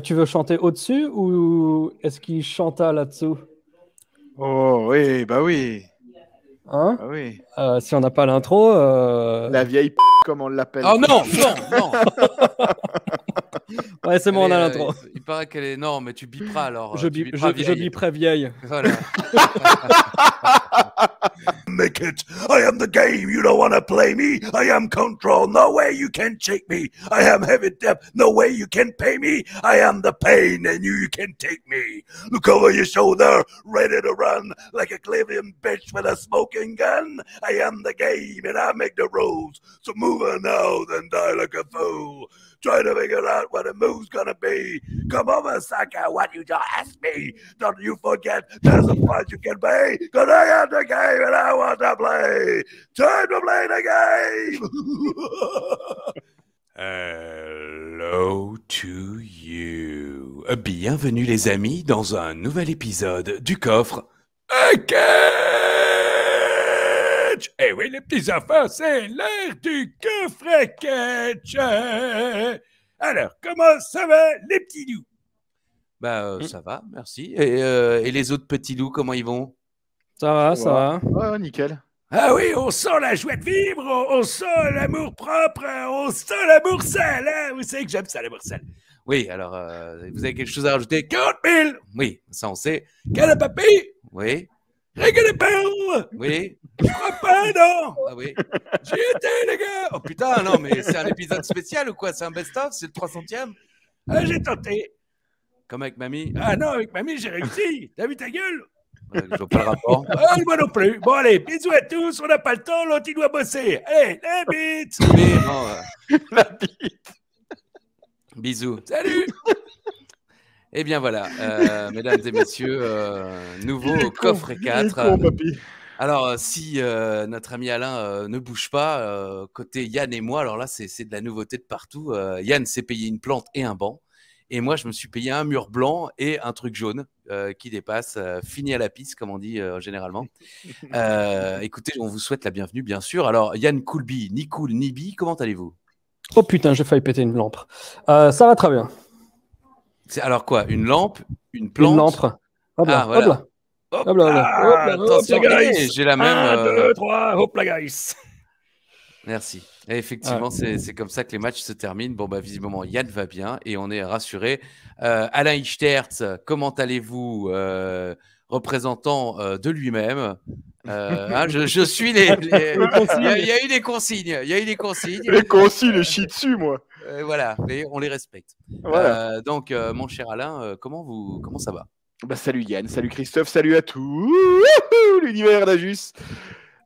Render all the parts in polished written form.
Tu veux chanter au-dessus ou est-ce qu'il chanta là-dessous? Oh oui, bah oui. Hein? Bah oui. Si on n'a pas l'intro. La vieille comme on l'appelle. Oh non, non, non. Ouais, c'est bon, on a l'intro. Il paraît qu'elle est. Non, mais tu biperas alors. Je, Tu bip, biperas je vieille. biperai vieille. Voilà. Make it. I am the game. You don't want to play me. I am control. No way you can shake me. I am heavy depth. No way you can pay me. I am the pain and you can take me. Look over your shoulder, ready to run like a Cleveland bitch with a smoking gun. I am the game and I make the rules. So move on now, then die like a fool. Try to figure out what the move's gonna be. Come over, sucker, what you just asked me. Don't you forget there's a price you can pay. Cause I am the game and I want to play. Time to play the game. Hello to you. Bienvenue les amis dans un nouvel épisode du coffre Catch. Eh oui les petits enfants, c'est l'heure du coffre Catch. Alors, comment ça va les petits loups? Ça va, merci. Et les autres petits loups, comment ils vont? Ça va, ça va. Ouais, nickel. Ah oui, on sent la joie de vivre, on sent l'amour propre, on sent l'amour sale. Hein? Vous savez que j'aime ça, l'amour sale. Oui, alors, vous avez quelque chose à rajouter? 40 000. Oui, ça on sait. Canapapi. Oui. Règle de perles. Oui. Je crois pas, non. Ah oui. J'y étais, les gars. Oh putain, non, mais c'est un épisode spécial ou quoi? C'est un best-of? C'est le 300e? Ah, j'ai tenté. Comme avec mamie? Ah non, avec mamie, j'ai réussi. T'as vu ta gueule? Je vois pas le rapport. Ah, moi non plus. Bon, allez, bisous à tous. On n'a pas le temps, l'autre, il doit bosser. Allez, la bite. Oui, bon, La bite. bisous. Salut. Eh bien voilà, mesdames et messieurs, nouveau coffre 4. Con, papy. Alors, si notre ami Alain ne bouge pas, côté Yann et moi, alors là, c'est de la nouveauté de partout. Yann s'est payé une plante et un banc. Et moi, je me suis payé un mur blanc et un truc jaune qui dépasse. Fini à la piste, comme on dit généralement. Écoutez, on vous souhaite la bienvenue, bien sûr. Alors, Yann Coolby, ni cool, ni bi, comment allez-vous? Oh putain, j'ai failli péter une lampe. Ça va très bien. C'est alors quoi? Une lampe? Une plante? Une lampe. Hop là, Ah, voilà. hop là. Hop Hop là, hop là. là. Attention, Hop là, guys. j'ai la même. 1, 2, 3, hop là, guys. Merci. Et effectivement, c'est comme ça que les matchs se terminent. Bon, bah, visiblement, Yann va bien et on est rassuré. Alain Ichtertz, comment allez-vous, représentant de lui-même? Je suis les. Il y a eu des consignes. Il y a eu des consignes. Les consignes, je chie dessus, moi. Voilà, mais on les respecte. Voilà. Donc, mon cher Alain, comment ça va? Bah, salut Yann, salut Christophe, salut à tous. L'univers d'Ajus.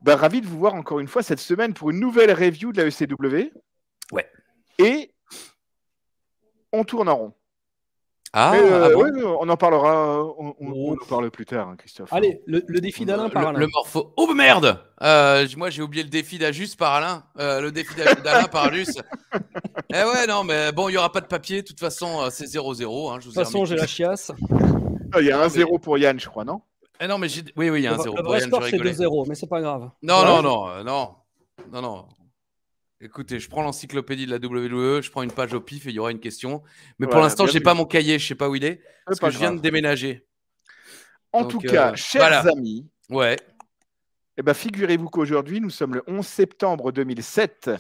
Bah, ravi de vous voir encore une fois cette semaine pour une nouvelle review de la ECW. Ouais. Et on tourne en rond. Ah, bon? Ouais, on en parlera, on en parle plus tard, hein, Christophe. Allez, le défi d'Alain par Alain. Le morpho. Oh merde! Moi j'ai oublié le défi d'Ajus par Alain. Le défi d'Alain par Ajus. Eh ouais, non, mais bon, il n'y aura pas de papier. De toute façon, c'est 0-0. Hein, De toute façon, j'ai la chiasse. Il y a 1-0 pour Yann, je crois, non? Eh non, mais oui, il y a un 0 Le pour vrai Yann, score, je c'est rigolais. 2-0, mais c'est pas grave. Non. Écoutez, je prends l'encyclopédie de la WWE, je prends une page au pif et il y aura une question. Mais pour l'instant, j'ai pas mon cahier, je sais pas où il est, parce que je viens de déménager. En tout cas, chers amis, ouais. Eh ben, figurez-vous qu'aujourd'hui, nous sommes le 11 septembre 2007,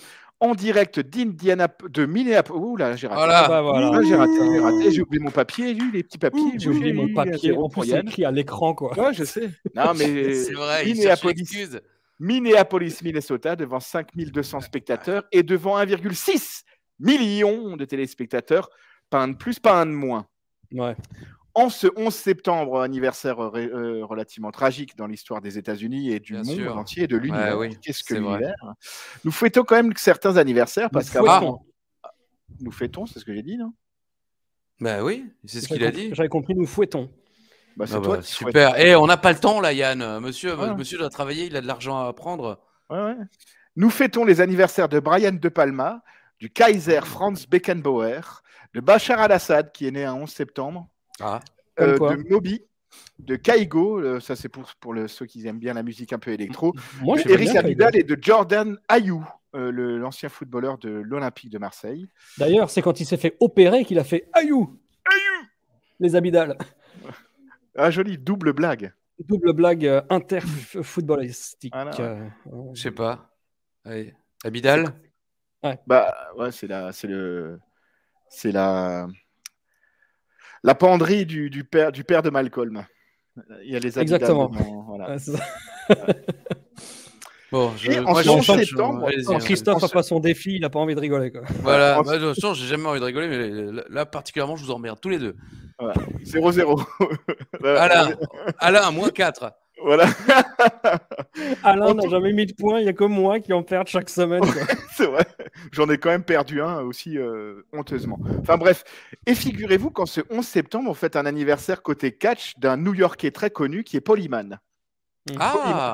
en direct de Minneapolis. Ouh là, j'ai raté. Voilà. J'ai raté. J'ai oublié mon papier, les petits papiers. J'ai oublié mon papier. En plus, c'est écrit à l'écran, quoi. Ouais, je sais. Non, mais c'est vrai, Minneapolis, Minnesota, devant 5200 spectateurs et devant 1,6 million de téléspectateurs. Pas un de plus, pas un de moins. Ouais. En ce 11 septembre, anniversaire relativement tragique dans l'histoire des États-Unis et du monde entier, et de l'univers. Oui, qu'est-ce que l'univers? Nous fêtons quand même certains anniversaires parce qu'avant. Nous fêtons, c'est ce que j'ai dit, non? Bah oui, c'est ce qu'il a dit. J'avais compris, nous fouettons. Bah, c'est toi qui super. Et on n'a pas le temps là, Yann. Monsieur doit travailler, il a de l'argent à prendre. Ouais. Nous fêtons les anniversaires de Brian De Palma, du Kaiser Franz Beckenbauer, de Bachar al-Assad qui est né un 11 septembre, de Moby, de Kaigo, ça c'est pour ceux qui aiment bien la musique un peu électro, de Eric Abidal et de Jordan Ayew, l'ancien footballeur de l'Olympique de Marseille. D'ailleurs, c'est quand il s'est fait opérer qu'il a fait Ayew. Les Abidal. Ah, joli, double blague. Double blague inter-footballistique. Je sais pas. Allez. Abidal. Ouais. Bah ouais, c'est la penderie du père de Malcolm. Il y a les Abidal. Exactement. Voilà. Bon, Christophe n'a pas son défi, il n'a pas envie de rigoler. Quoi. Voilà, de toute façon, j'ai jamais envie de rigoler, mais là, particulièrement, je vous emmerde tous les deux. Voilà. 0-0. Alain, -4. Voilà. Alain n'a jamais mis de points, il n'y a que moi qui en perd chaque semaine. C'est vrai. J'en ai quand même perdu un aussi honteusement. Enfin bref. Et figurez-vous qu'en ce 11 septembre, on fête un anniversaire côté catch d'un New-Yorkais très connu qui est Paul Heyman.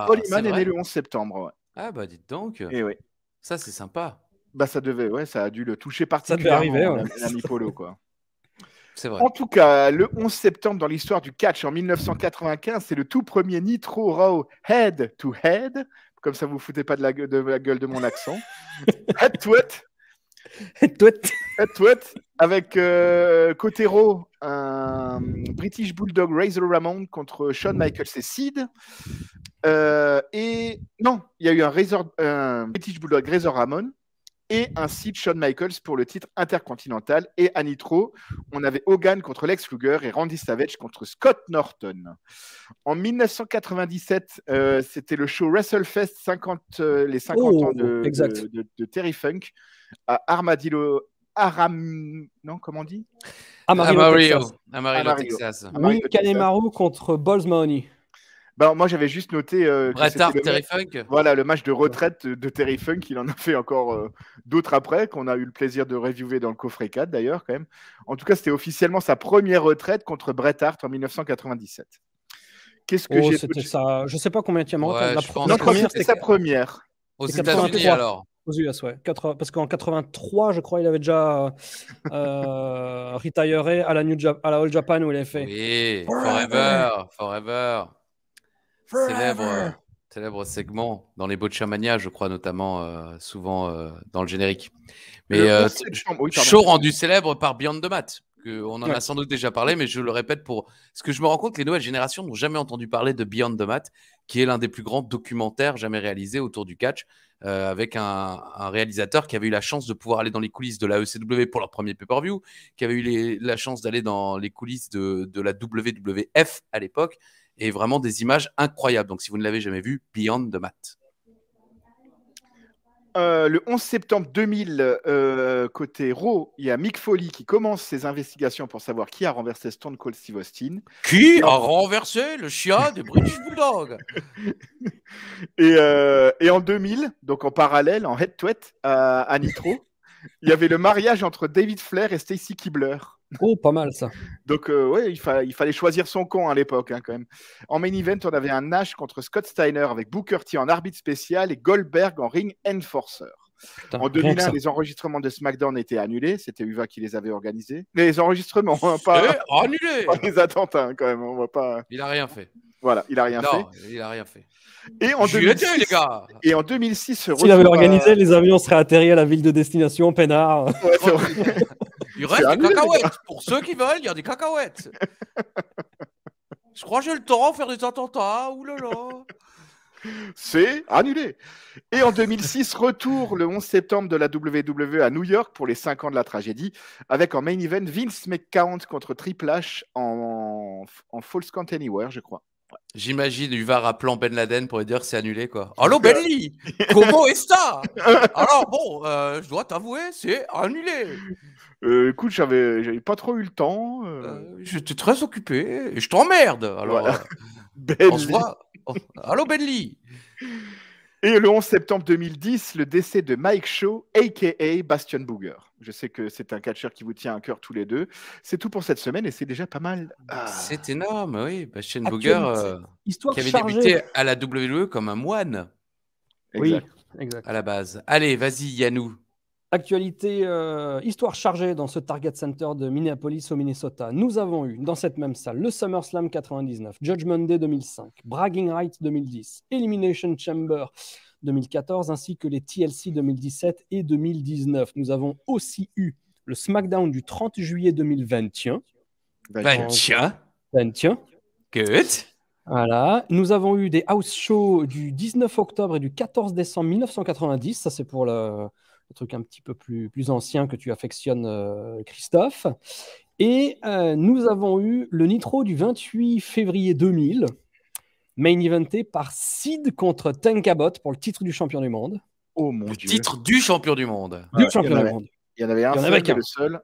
Paul Heyman est né le 11 septembre. Ouais. Ah bah dites donc. Et oui. Ça c'est sympa. Bah ça a dû le toucher particulièrement. Ça devait arriver, l'ami Polo quoi. C'est vrai. En tout cas, le 11 septembre dans l'histoire du catch en 1995, c'est le tout premier Nitro Raw Head to Head. Comme ça, vous foutez pas de la gueule de mon accent. Head to Head. Head to Head. Avec côté Raw, un British Bulldog Razor Ramon contre Shawn Michaels et Sid. Et non, il y a eu un British Bulldog Razor Ramon et un Sid Shawn Michaels pour le titre intercontinental. Et à Nitro, on avait Hogan contre Lex Luger et Randy Savage contre Scott Norton. En 1997, c'était le show WrestleFest les 50 ans de Terry Funk à Armadillo. Non, comment on dit? Amarillo, Texas. Kanemaru contre Balls Mahoney. Ben, moi, j'avais juste noté Bret Hart, Terry Funk. Voilà, le match de retraite de Terry Funk. Il en a fait encore d'autres après, qu'on a eu le plaisir de reviewer dans le coffret 4 d'ailleurs, quand même. En tout cas, c'était officiellement sa première retraite contre Bret Hart en 1997. Qu'est-ce que j'ai c'était ça. Je sais pas combien il y a retraite. Non, je crois que c'était sa première. Aux États-Unis alors. Aux US, ouais. Parce qu'en 83, je crois, il avait déjà retiré à la All Japan où il avait fait. Oui, Forever. Célèbre segment dans les Botchamania, je crois, notamment, souvent dans le générique. Mais show rendu célèbre par Beyond the Mat. On en a sans doute déjà parlé, mais je le répète parce que je me rends compte que les nouvelles générations n'ont jamais entendu parler de Beyond the Mat, qui est l'un des plus grands documentaires jamais réalisés autour du catch, avec un réalisateur qui avait eu la chance de pouvoir aller dans les coulisses de la ECW pour leur premier pay-per-view, qui avait eu la chance d'aller dans les coulisses de la WWF à l'époque, et vraiment des images incroyables. Donc si vous ne l'avez jamais vu, Beyond the Mat. Le 11 septembre 2000, côté Raw, il y a Mick Foley qui commence ses investigations pour savoir qui a renversé Stone Cold Steve Austin. Qui a renversé le chien des British Bulldogs? Et en 2000, donc en parallèle, en head-to-head à Nitro, il y avait le mariage entre David Flair et Stacy Keibler. Oh, pas mal ça. Donc, ouais, il fallait choisir son camp à l'époque, quand même. En main event, on avait un Nash contre Scott Steiner avec Booker T en arbitre spécial et Goldberg en ring enforcer. Putain, en 2001, les enregistrements de SmackDown étaient annulés. C'était Uva qui les avait organisés. Les enregistrements, pas annulés. Pas les attentats, quand même. On va pas... Il n'a rien fait. Voilà, il n'a rien fait. Il n'a rien fait. Et en 2006, les gars. Et en 2006, s'il avait organisé, les avions seraient atterris à la ville de destination, peinard. Ouais, c'est vrai. Il reste des cacahuètes. Pour ceux qui veulent, il y a des cacahuètes. Je crois que j'ai le temps de faire des attentats. Ouh là là. C'est annulé. Et en 2006, retour le 11 septembre de la WWE à New York pour les 5 ans de la tragédie, avec en main event Vince McMahon contre Triple H en False Count Anywhere, je crois. Ouais. J'imagine Uva rappelant Ben Laden pour lui dire que c'est annulé, quoi. Allô, Ben Lee, comment est-ce ça? Alors, bon, je dois t'avouer, c'est annulé. Écoute, j'avais pas trop eu le temps. J'étais très occupé et je t'emmerde. Alors, voilà. On se voit. Allô, Ben Lee. Et le 11 septembre 2010, le décès de Mike Shaw, a.k.a. Bastion Booger. Je sais que c'est un catcheur qui vous tient à cœur tous les deux. C'est tout pour cette semaine et c'est déjà pas mal. C'est énorme, oui. Bastion Booger, qui avait débuté à la WWE comme un moine. Exact. Oui, exact. À la base. Allez, vas-y, Yannou. Actualité, histoire chargée dans ce Target Center de Minneapolis au Minnesota. Nous avons eu dans cette même salle le SummerSlam 99, Judgment Day 2005, Bragging Rights 2010, Elimination Chamber 2014, ainsi que les TLC 2017 et 2019. Nous avons aussi eu le SmackDown du 30 juillet 2021, Tiens. Good. Voilà. Nous avons eu des house shows du 19 octobre et du 14 décembre 1990. Ça, c'est pour le truc un petit peu plus ancien que tu affectionnes, Christophe. Et nous avons eu le Nitro du 28 février 2000, main eventé par Sid contre Tank Abbott pour le titre du champion du monde. Oh mon Dieu. Titre du champion du monde. Du champion du monde. Il y en avait un seul, le seul.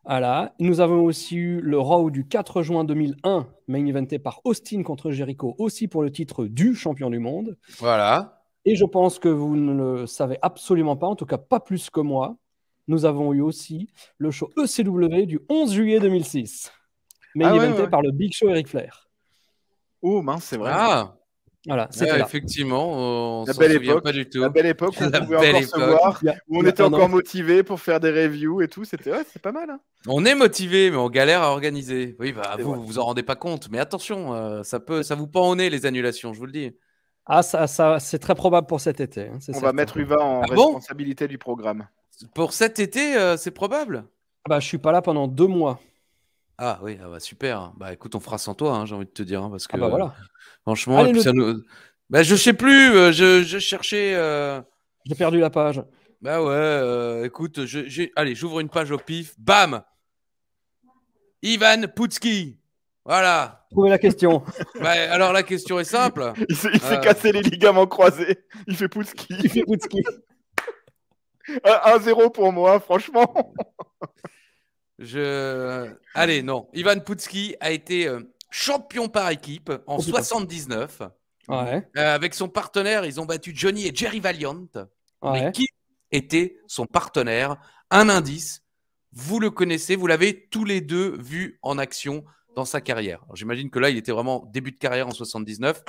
Voilà. Nous avons aussi eu le Raw du 4 juin 2001, main eventé par Austin contre Jericho, aussi pour le titre du champion du monde. Voilà. Et je pense que vous ne le savez absolument pas, en tout cas pas plus que moi. Nous avons eu aussi le show ECW du 11 juillet 2006, main eventé par le Big Show et Ric Flair. Oh mince, c'est vrai. Voilà, c'était là. Effectivement, on la s'en belle souvient époque, pas du tout. La belle époque où on pouvait encore se voir, où on était encore motivé pour faire des reviews et tout. C'était c'est pas mal. Hein. On est motivé, mais on galère à organiser. Oui, vous en rendez pas compte. Mais attention, ça vous pend au nez les annulations, je vous le dis. Ah, ça c'est très probable pour cet été. Hein, on va mettre Uva en responsabilité du programme. Pour cet été, c'est probable. Je suis pas là pendant 2 mois. Ah oui, super. Bah écoute, on fera sans toi, j'ai envie de te dire, parce que voilà. franchement, allez, ça nous... je sais plus. Je cherchais. J'ai perdu la page. Bah ouais. Écoute, allez, j'ouvre une page au pif. Bam. Ivan Putski. Voilà. Trouvez la question. Alors la question est simple. Il s'est cassé les ligaments croisés. Il fait Putski. 1-0 pour moi, franchement. Allez, non. Ivan Putski a été champion par équipe en 79. Ouais. Avec son partenaire, ils ont battu Johnny et Jerry Valiant. Ouais. Mais qui était son partenaire? Un indice. Vous le connaissez, vous l'avez tous les deux vu en action dans sa carrière. J'imagine que là, il était vraiment début de carrière en 79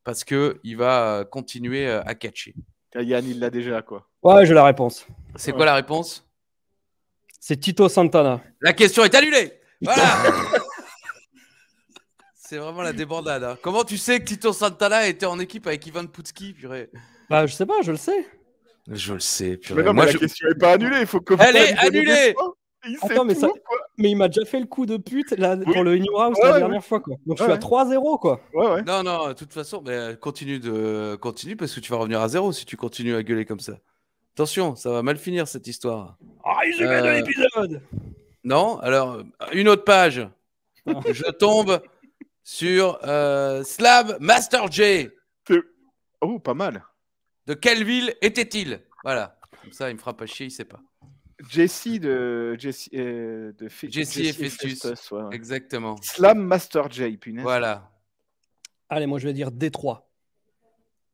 parce qu'il va continuer à catcher. Yann, il l'a déjà, quoi. Ouais, j'ai la réponse. C'est quoi la réponse? C'est Tito Santana. La question est annulée. Voilà. C'est vraiment la débandade. Hein. Comment tu sais que Tito Santana était en équipe avec Ivan Putski, purée? Je sais pas, je le sais. Je le sais, purée. Mais non, la question n'est pas annulée. Il faut que elle est annulée. Attends, mais il m'a déjà fait le coup de pute là, pour le New House la dernière fois, quoi. Donc je suis à 3-0, quoi. Ouais. Non, de toute façon, continue parce que tu vas revenir à 0 si tu continues à gueuler comme ça. Attention, ça va mal finir cette histoire. Il gagne de l'épisode. Non, alors, une autre page. Je tombe sur Slab Master J. Oh, pas mal. De quelle ville était-il? Voilà. Comme ça, il me fera pas chier, il sait pas. Jesse et Festus. Ouais. Exactement. Slam Master J, punaise. Voilà. Allez, moi je vais dire Détroit.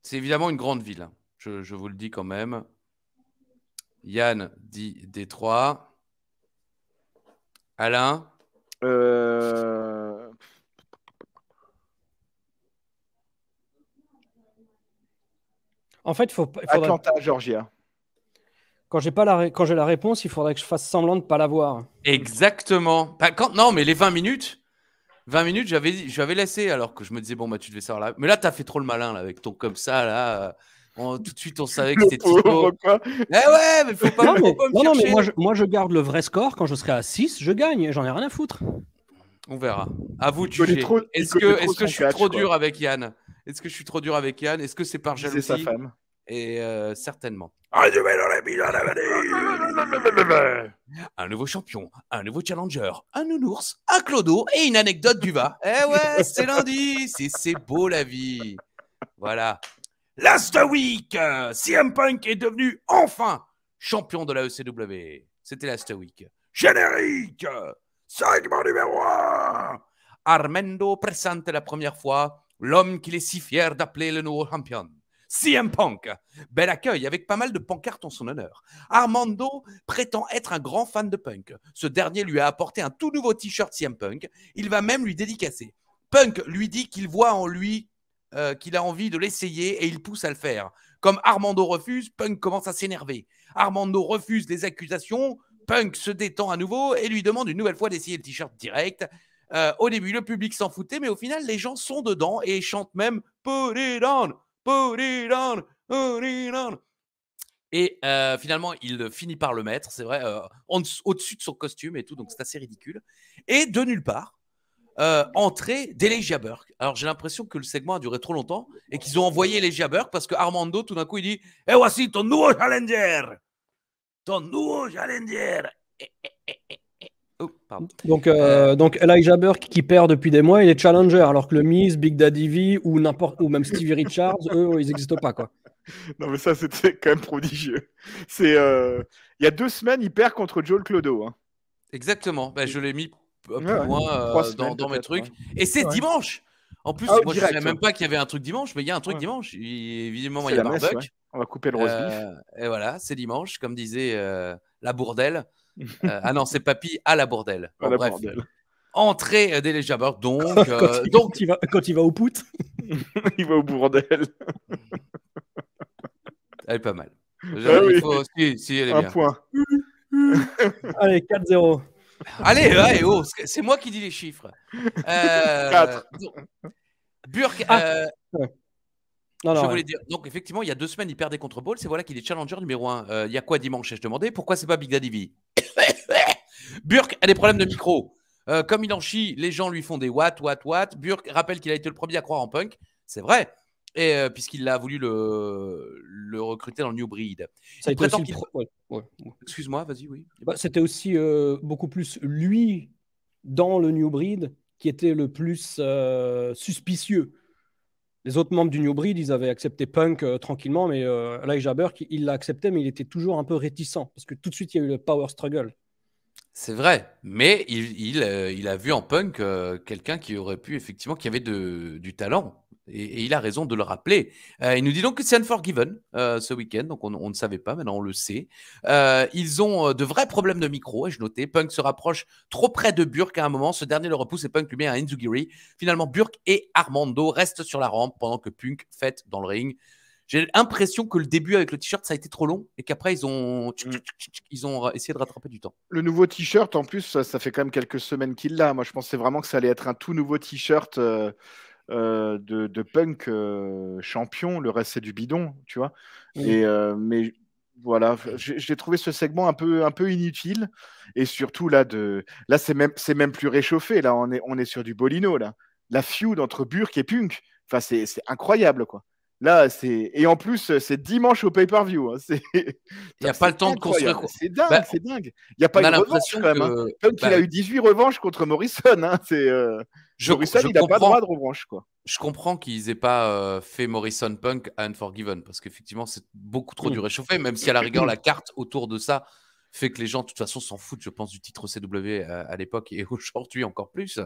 C'est évidemment une grande ville. Je vous le dis quand même. Yann dit Détroit. Alain. En fait, il faudrait... Atlanta, Georgia. Quand j'ai la réponse, il faudrait que je fasse semblant de ne pas l'avoir. Exactement. Non, mais les 20 minutes, j'avais laissé alors que je me disais, bon, tu devais savoir là. Mais là, tu as fait trop le malin là, avec ton comme ça. Là, tout de suite, on savait que c'était Tito. Ouais, mais faut pas non, mais moi, je garde le vrai score. Quand je serai à 6, je gagne. J'en ai rien à foutre. On verra. À vous de juger. Est-ce que je suis trop dur avec Yann? Est-ce que je suis trop dur avec Yann? Est-ce que c'est par jalousie? C'est sa femme. Et certainement. Un nouveau champion, un nouveau challenger, un nounours, un clodo et une anecdote du va. Ouais, c'est lundi, c'est beau la vie. Voilà. Last week, CM Punk est devenu enfin champion de la ECW. C'était Last week. Générique, segment numéro 1. Armando présente la première fois l'homme qu'il est si fier d'appeler le nouveau champion. CM Punk. Bel accueil avec pas mal de pancartes en son honneur. Armando prétend être un grand fan de Punk. Ce dernier lui a apporté un tout nouveau t-shirt CM Punk. Il va même lui dédicacer. Punk lui dit qu'il voit en lui qu'il a envie de l'essayer et il pousse à le faire. Comme Armando refuse, Punk commence à s'énerver. Armando refuse les accusations. Punk se détend à nouveau et lui demande une nouvelle fois d'essayer le t-shirt direct. Au début, le public s'en foutait, mais au final, les gens sont dedans et chantent même « Put it on !» Put it on, put it on. Et finalement, il finit par le mettre, c'est vrai, au-dessus de son costume et tout, donc c'est assez ridicule. Et de nulle part, entrée d'Elijah Burke. Alors j'ai l'impression que le segment a duré trop longtemps et qu'ils ont envoyé Elijah Burke parce que Armando tout d'un coup il dit « Eh voici ton nouveau challenger !» Ton nouveau challenger. Oh, pardon. Donc Elijah Burke qui perd depuis des mois, il est challenger, alors que le Miz, Big Daddy V ou même Stevie Richards, eux, ils n'existent pas, quoi. Non, mais ça, c'était quand même prodigieux. C'est il y a 2 semaines, il perd contre Joel Clodo. Hein. Exactement. Ben, je l'ai mis plus loin dans mes trucs. Et c'est dimanche. En plus, moi, je ne savais même pas qu'il y avait un truc dimanche, mais il y a un truc dimanche. Évidemment, il y a barbecue. On va couper le roast beef. Et voilà, c'est dimanche, comme disait la bourdelle. Ah non, c'est Papy à la bourdelle. Bon, bref, entrée d'Elijah Burke. Donc, quand il va au pout, il va au bourdel. Elle est pas mal. Oui. Si, elle est un bien. Point. Allez, 4-0. Allez, c'est moi qui dis les chiffres. 4. Burke. Je voulais dire. Donc, effectivement, il y a 2 semaines, il perdait contre Ball. C'est voilà qu'il est challenger numéro 1. Il y a quoi dimanche? Je demandais pourquoi c'est pas Big Daddy V. Burke a des problèmes de micro. Comme il en chie, les gens lui font des what. Burke rappelle qu'il a été le premier à croire en Punk. C'est vrai. Et puisqu'il a voulu le recruter dans le New Breed. Ça a été aussi Excuse-moi, vas-y, oui. C'était aussi beaucoup plus lui dans le New Breed qui était le plus suspicieux. Les autres membres du New Breed, ils avaient accepté Punk tranquillement, mais Elijah Burke, il l'a accepté, mais il était toujours un peu réticent parce que tout de suite, il y a eu le power struggle. C'est vrai, mais il a vu en Punk quelqu'un qui aurait pu, effectivement, qui avait du talent. Et il a raison de le rappeler. Il nous dit donc que c'est Unforgiven ce week-end, donc on ne savait pas, maintenant on le sait. Ils ont de vrais problèmes de micro, et je notais, Punk se rapproche trop près de Burke à un moment, ce dernier le repousse et Punk lui met un Enzugiri. Finalement, Burke et Armando restent sur la rampe pendant que Punk fête dans le ring. J'ai l'impression que le début avec le t-shirt, ça a été trop long et qu'après, ils ont essayé de rattraper du temps. Le nouveau t-shirt, en plus, ça fait quand même quelques semaines qu'il l'a. Moi, je pensais vraiment que ça allait être un tout nouveau t-shirt de Punk champion. Le reste, c'est du bidon, tu vois. Mais voilà, j'ai trouvé ce segment un peu inutile. Et surtout, là, c'est même plus réchauffé. Là, on est sur du Bolino, là. La feud entre Burke et Punk. Enfin, c'est incroyable, quoi. Là, et en plus, c'est dimanche au pay-per-view. Hein. Il n'y a pas le temps de construire. C'est dingue, c'est dingue. Il n'y a pas eu de revanche quand même. Hein. Punk, il a eu 18 revanches contre Morrison. Hein. Morrison, il n'a pas droit de revanche. Quoi. Je comprends qu'ils n'aient pas fait Morrison Punk à Unforgiven, parce qu'effectivement, c'est beaucoup trop du réchauffé, même si à la rigueur, la carte autour de ça fait que les gens, de toute façon, s'en foutent, je pense, du titre CW à l'époque et aujourd'hui encore plus.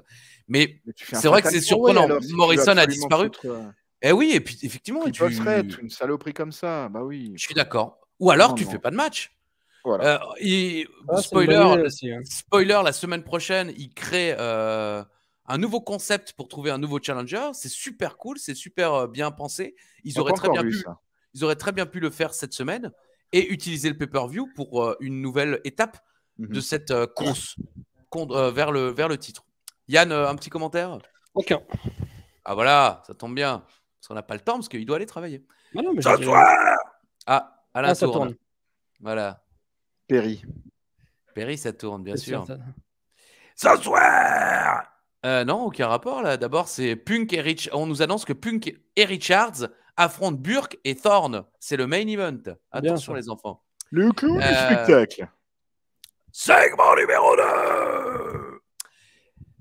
Mais c'est vrai que c'est surprenant. Morrison a disparu. Eh oui, et puis effectivement, une saloperie comme ça, bah oui. Je suis d'accord. Ou alors tu fais pas de match. Voilà. Spoiler, la semaine prochaine, il crée un nouveau concept pour trouver un nouveau challenger. C'est super cool, c'est super bien pensé. Ils auraient très bien pu le faire cette semaine et utiliser le pay-per-view pour une nouvelle étape de cette course vers le titre. Yann, un petit commentaire? Aucun. Ah voilà, ça tombe bien. Parce qu'on n'a pas le temps, parce qu'il doit aller travailler. Ah non, mais Alain ça tourne. tourne. Voilà. Perry, ça tourne, bien sûr. Ce soir non, aucun rapport là. D'abord, c'est Punk et On nous annonce que Punk et Richards affrontent Burke et Thorne. C'est le main event. Attention les enfants. Le clou du spectacle. Segment numéro 2.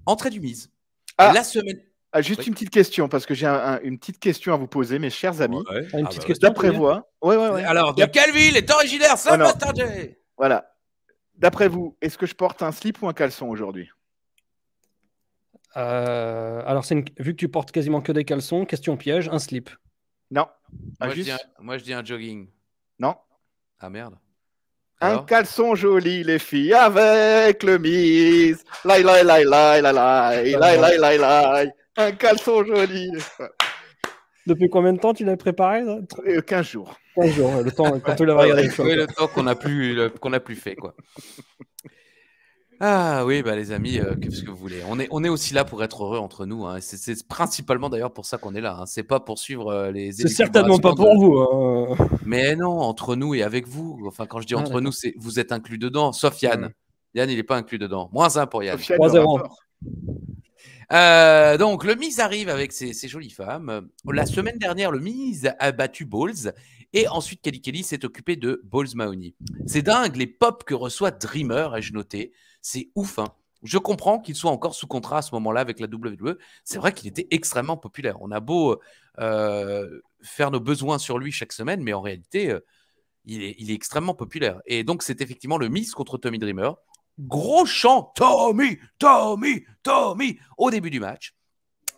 Entrée du Miz. La semaine. Juste une petite question, parce que j'ai une petite question à vous poser, mes chers amis. Une petite question d'après vous. Ouais. Alors, de quelle ville est originaire Saint-Bastard J? Voilà. D'après vous, est-ce que je porte un slip ou un caleçon aujourd'hui? Alors, vu que tu portes quasiment que des caleçons, question piège, un slip. Non. Moi, je dis un jogging. Non. Ah merde. Un caleçon joli, les filles, avec le Miz. Lai. Un caleçon joli. Depuis combien de temps tu l'as préparé? 15 jours. 15 jours, le temps quand tu l'as regardé. Oui, le temps qu'on n'a plus fait, quoi. Ah oui, bah les amis, qu'est-ce que vous voulez? On est aussi là pour être heureux entre nous. Hein. C'est principalement d'ailleurs pour ça qu'on est là. Hein. C'est pas pour suivre les. C'est certainement pas pour vous. Hein. Mais non, entre nous et avec vous. Enfin, quand je dis entre nous, c'est vous êtes inclus dedans, sauf Yann. Yann, il n'est pas inclus dedans. -1 pour Yann. 3-0. Donc, le Miz arrive avec ses jolies femmes. La semaine dernière, le Miz a battu Balls. Et ensuite, Kelly s'est occupé de Balls Mahoney. C'est dingue, les pop que reçoit Dreamer, ai-je noté. C'est ouf, hein. Je comprends qu'il soit encore sous contrat à ce moment-là avec la WWE. C'est vrai qu'il était extrêmement populaire. On a beau faire nos besoins sur lui chaque semaine, mais en réalité, il est extrêmement populaire. Et donc, c'est effectivement le Miz contre Tommy Dreamer. Gros chant, Tommy, Tommy, Tommy, au début du match.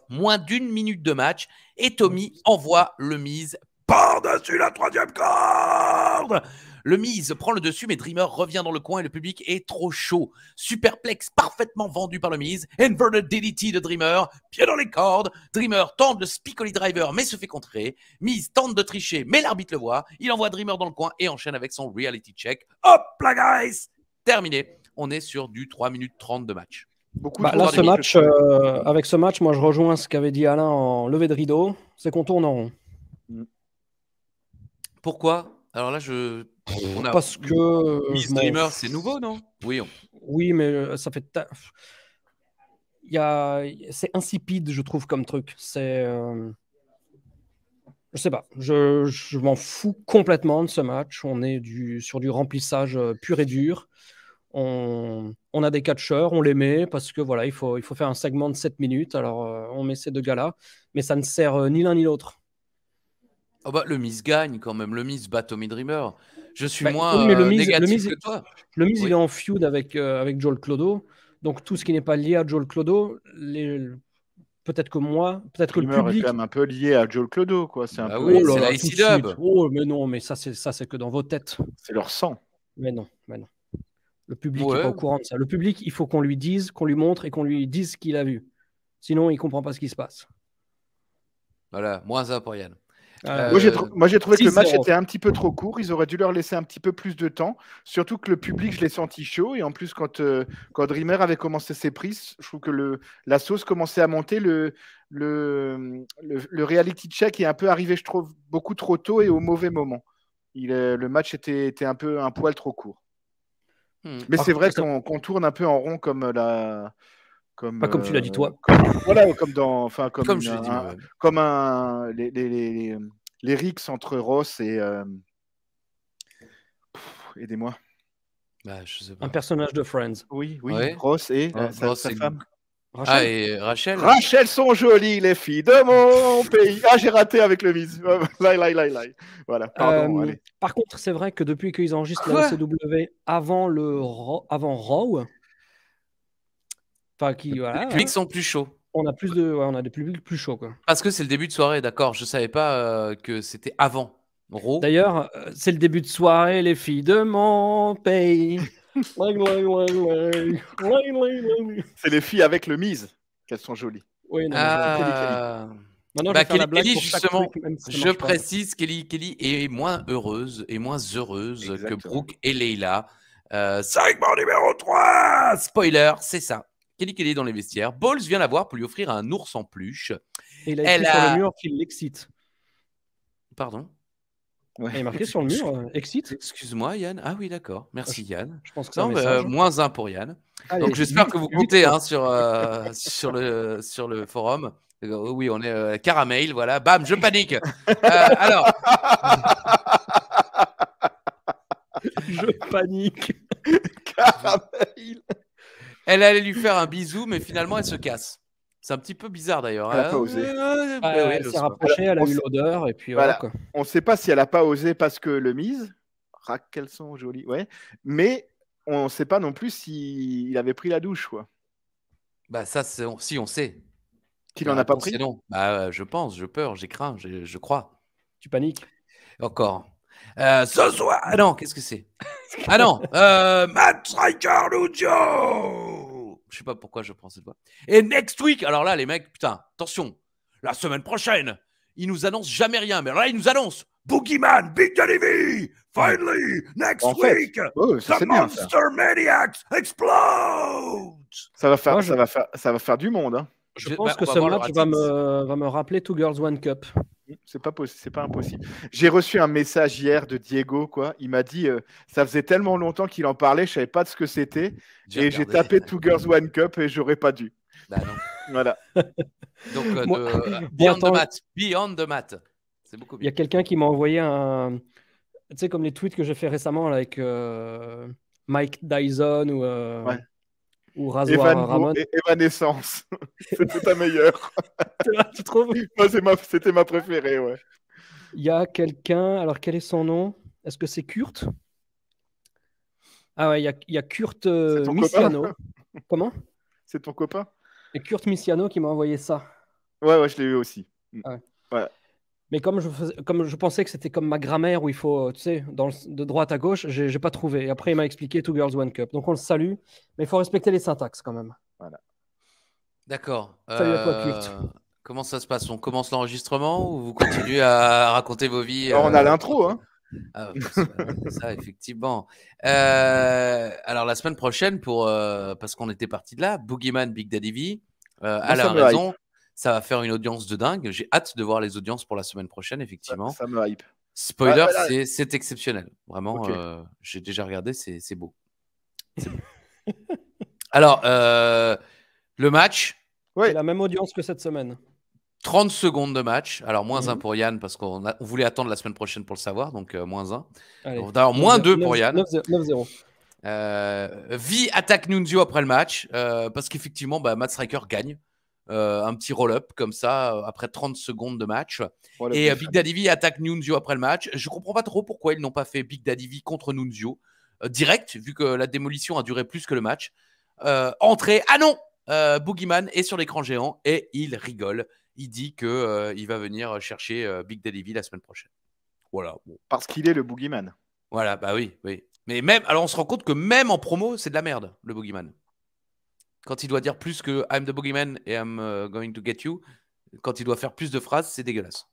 Moins d'1 minute de match. Et Tommy envoie le Miz par-dessus la 3e corde. Le Miz prend le dessus, mais Dreamer revient dans le coin et le public est trop chaud. Superplex parfaitement vendu par le Miz. Inverted DDT de Dreamer, pied dans les cordes. Dreamer tente le Spicoli Driver, mais se fait contrer. Miz tente de tricher, mais l'arbitre le voit. Il envoie Dreamer dans le coin et enchaîne avec son reality check. Hop là, guys! Terminé. On est sur du 3 minutes 30 de match. Là, ce match, avec ce match, moi, je rejoins ce qu'avait dit Alain en levée de rideau. C'est qu'on tourne en rond. Pourquoi? Alors là, parce que Miz Dreamer, c'est nouveau, non? Oui, mais ça fait. C'est insipide, je trouve, comme truc. C'est. Je sais pas. Je m'en fous complètement de ce match. On est sur du remplissage pur et dur. On a des catcheurs, on les met parce que voilà, il faut faire un segment de 7 minutes. Alors, on met ces deux gars-là, mais ça ne sert ni l'un ni l'autre. Oh bah, le Miz gagne quand même. Le Miz bat Tommy Dreamer. Je suis moins négatif que toi. Le Miz, il est en feud avec Joel Clodo. Donc, tout ce qui n'est pas lié à Joel Clodo, peut-être que moi, peut-être que le public est quand même un peu lié à Joel Clodo, quoi. C'est un peu. Oui, c'est la IC Dub. Oh, mais non, mais ça, c'est que dans vos têtes. C'est leur sang. Mais non. Le public n'est pas au courant de ça. Le public, il faut qu'on lui dise, qu'on lui montre et qu'on lui dise ce qu'il a vu. Sinon, il ne comprend pas ce qui se passe. Voilà, -1 pour Yann. Moi, j'ai trouvé que le match était un petit peu trop court. Ils auraient dû leur laisser un petit peu plus de temps. Surtout que le public, je l'ai senti chaud. Et en plus, quand Dreamer avait commencé ses prises, je trouve que la sauce commençait à monter. Le reality check est un peu arrivé, je trouve, beaucoup trop tôt et au mauvais moment. Le match était un poil trop court. Mais c'est vrai qu'on tourne un peu en rond comme pas comme tu l'as dit toi. Les rixes entre Ross et aidez-moi. Je sais pas. Un personnage de Friends. Oui, ouais. Ross et sa femme. Rachel. Et Rachel. Rachel sont jolies, les filles de mon pays. Ah, j'ai raté avec le Miz. Voilà, pardon. Allez. Par contre, c'est vrai que depuis qu'ils enregistrent la CW avant Raw, les publics sont plus chauds. On a des publics plus chauds, quoi. Parce que c'est le début de soirée, d'accord. Je savais pas que c'était avant Raw. D'ailleurs, c'est le début de soirée, les filles de mon pays. C'est les filles avec le Miz qu'elles sont jolies. Oui, non, Kelly, justement, je précise, Kelly est moins heureuse que Brooke et Leila. Segment numéro 3, spoiler, c'est ça. Kelly dans les vestiaires. Balls vient la voir pour lui offrir un ours en peluche. Et il a écrit sur le mur qu'il l'excite. Pardon? Ouais. Il est marqué sur le mur, excite. Excuse-moi, Yann. Ah oui, d'accord. Merci, Yann. Je pense que c'est -1 pour Yann. Allez, donc, j'espère que vous comptez sur le forum. Oui, on est caramel, voilà. Bam, je panique. Alors. Je panique. Caramel. Elle allait lui faire un bisou, mais finalement, elle se casse. C'est un petit peu bizarre d'ailleurs. Elle n'a pas osé. Elle s'est rapprochée, elle a eu l'odeur et puis voilà. On ne sait pas si elle n'a pas osé parce que le Miz, qu'elles sont jolies, ouais. Mais on ne sait pas non plus s'il avait pris la douche, quoi. Bah ça, si on sait. Qu'il n'en a pas pris. Non. Bah je pense, je peur, j'ai craint, je crois. Tu paniques. Encore. Ce soir. Ah non, qu'est-ce que c'est? Ah non, Matt Striker Lucio. Je sais pas pourquoi je prends cette voix. Et next week, alors là, les mecs, putain, attention, la semaine prochaine, ils nous annoncent jamais rien, mais alors là, ils nous annoncent Boogeyman, Big Daddy V, finally, next week, the Monster Maniacs explode. Ça va faire du monde, hein. Je pense que ce match va me rappeler Two Girls One Cup. C'est pas impossible. J'ai reçu un message hier de Diego, quoi. Il m'a dit ça faisait tellement longtemps qu'il en parlait, je savais pas de ce que c'était, et j'ai tapé Two Girls One Cup et j'aurais pas dû. Bah non. Voilà. Donc, Bon, Beyond the Mat. C'est beaucoup il y a mieux. quelqu'un qui m'a envoyé un. Tu sais, comme les tweets que j'ai fait récemment là, avec Mike Dyson Ouais. ou Rasoir Ramon. Evanescence. C'était ta meilleure. Tu trouves? C'était ma préférée, ouais. Il y a quelqu'un. Alors, quel est son nom? Est-ce que c'est Kurt? Ah ouais, il y a Kurt C'est ton Missiano. copain Comment? C'est ton copain? Et Kurt Missiano qui m'a envoyé ça. Ouais, je l'ai eu aussi. Ah ouais. Ouais. Mais comme je pensais que c'était comme ma grammaire où il faut, tu sais, de droite à gauche, j'ai pas trouvé. Et après, il m'a expliqué Two Girls, One Cup. Donc, on le salue, mais il faut respecter les syntaxes quand même. Voilà. D'accord. Salut à toi, Kurt. Comment ça se passe? On commence l'enregistrement ou vous continuez à raconter vos vies? Alors, on a l'intro, hein. Ah, ça, effectivement. Alors, la semaine prochaine, parce qu'on était parti de là, Boogeyman, Big Daddy V, Alain a raison, ça va faire une audience de dingue. J'ai hâte de voir les audiences pour la semaine prochaine, effectivement. Ça me hype. Spoiler, c'est exceptionnel. Vraiment, j'ai déjà regardé, c'est beau. C'est beau. Alors, le match. C'est la même audience que cette semaine. 30 secondes de match. Alors, -1 pour Yann, parce qu'on voulait attendre la semaine prochaine pour le savoir. Donc, -1. D'ailleurs, -2 pour Yann. 9-0. Vi attaque Nunzio après le match, parce qu'effectivement, Matt Striker gagne. Un petit roll-up comme ça, après 30 secondes de match. Et Big Daddy V attaque Nunzio après le match. Je ne comprends pas trop pourquoi ils n'ont pas fait Big Daddy V contre Nunzio direct, vu que la démolition a duré plus que le match. Entrée, ah non, Boogeyman est sur l'écran géant et il rigole. Il dit qu'il va venir chercher Big Daddy V la semaine prochaine. Voilà. Bon. Parce qu'il est le Boogeyman. Voilà, bah oui. Mais même, alors on se rend compte que même en promo, c'est de la merde, le Boogeyman. Quand il doit dire plus que I'm the Boogeyman et I'm going to get you, quand il doit faire plus de phrases, c'est dégueulasse.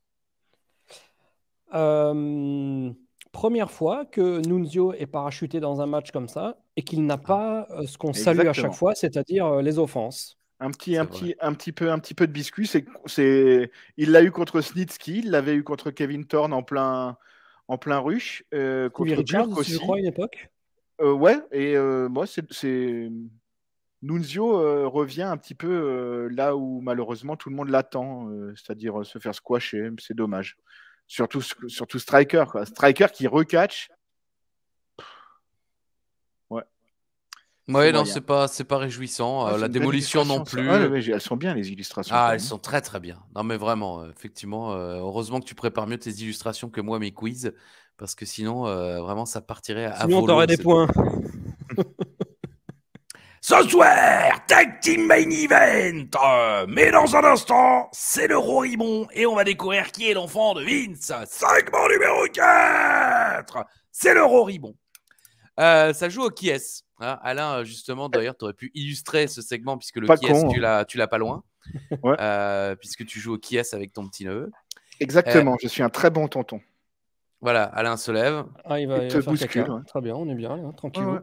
Première fois que Nunzio est parachuté dans un match comme ça et qu'il n'a pas ce qu'on salue à chaque fois, c'est-à-dire les offenses. Un petit peu de biscuit. Il l'a eu contre Snitsky, il l'avait eu contre Kevin Thorne en plein rush, contre Burke aussi. Je crois, à une époque. Ouais, et moi, Nunzio revient un petit peu là où malheureusement tout le monde l'attend, c'est-à-dire se faire squasher. C'est dommage. Surtout Striker, quoi. Striker qui recatch. Ouais, non, c'est pas réjouissant. La démolition non plus. Elles sont bien, les illustrations. Ah, elles sont très très bien. Non, mais vraiment, effectivement, heureusement que tu prépares mieux tes illustrations que moi, mes quiz, parce que sinon, vraiment, ça partirait à sinon, t'aurais des points. Ce soir, Tag Team Main Event. Mais dans un instant, c'est le Roribon et on va découvrir qui est l'enfant de Vince. Segment numéro 4. C'est le Roribon. Ça joue au qui est. Hein, Alain, justement, d'ailleurs, tu aurais pu illustrer ce segment puisque le qui est, tu l'as pas loin. Ouais. Puisque tu joues au qui est avec ton petit neveu. Exactement, je suis un très bon tonton. Voilà, Alain se lève. Ah, il va faire caca. Ouais. Très bien, on est bien, là, tranquille. Ouais.